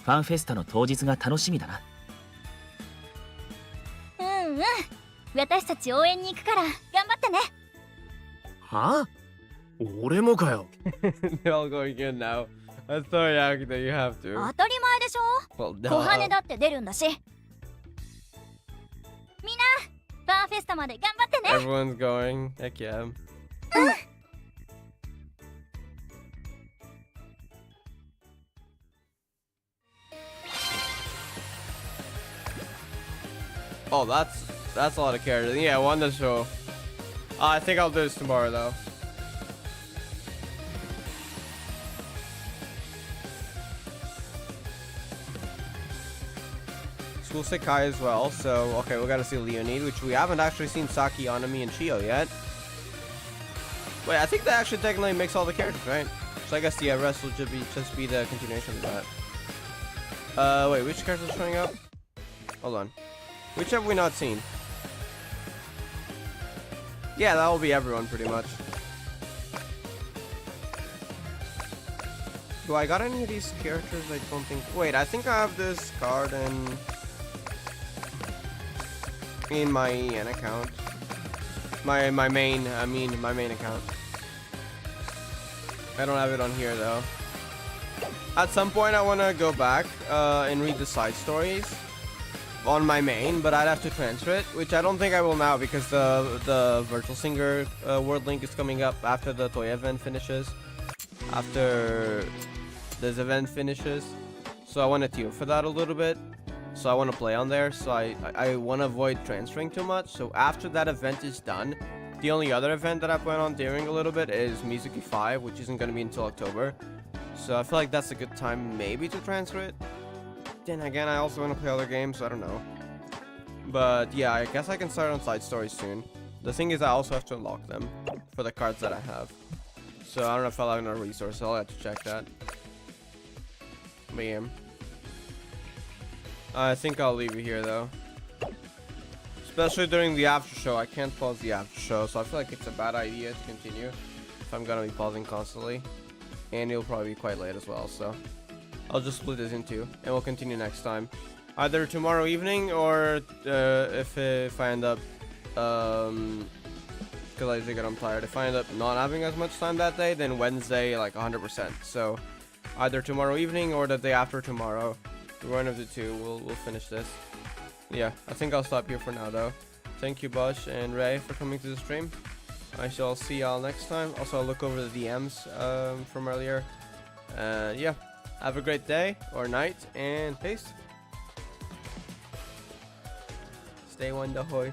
ファンフェスタの当日が楽しみだな。うんうん。私たち応援に行くから頑張ってね。はあ？俺もかよ。They're all going in now. I'm sorry, Akito, you have 当 to. たり前でしょ。 Well, 小羽 duh. だって出るんだし。みんなファンフェスタまで頑張ってね。 Everyone's going. Heck yeah. Oh, that's a lot of characters. Yeah, one to show. I think I'll do this tomorrow though. School SEKAI as well. So okay, we gotta see Leonid, which we haven't actually seen Saki, Anami, and Chio yet. Wait, I think that actually technically makes all the characters, right? So I guess the rest will just be the continuation of that. Wait, which characters are showing up? Hold on. Which have we not seen? Yeah, that will be everyone pretty much. Do I got any of these characters? I don't think. Wait, I think I have this card in my account. My main account. I don't have it on here though. At some point I want to go back and read the side stories on my main, but I'd have to transfer it, which I don't think I will now because the Virtual Singer World Link is coming up after the toy event finishes. After this event finishes. So I want to tune for that a little bit. So I want to play on there, so I want to avoid transferring too much. So after that event is done, the only other event that I plan on doing a little bit is Mizuki 5, which isn't going to be until October. So I feel like that's a good time maybe to transfer it. then again, I also want to play other games, so I don't know. But yeah, I guess I can start on side stories soon. The thing is, I also have to unlock them for the cards that I have. So I don't know if I'll have enough resources. I'll have to check that. But yeah. I think I'll leave it here though. Especially during the after show. I can't pause the after show, so I feel like it's a bad idea to continue if I'm gonna be pausing constantly. And it'll probably be quite late as well, so I'll just split this in two, and we'll continue next time. Either tomorrow evening, or if I end up, because I think I'm tired. If I end up not having as much time that day, then Wednesday, like 100%. So either tomorrow evening or the day after tomorrow. One of the two. We'll finish this. Yeah, I think I'll stop here for now though. Thank you, Bosch and Ray, for coming to the stream. I shall see y'all next time. Also, I'll look over the DMs from earlier. Yeah, have a great day or night, and peace. Stay wonderful.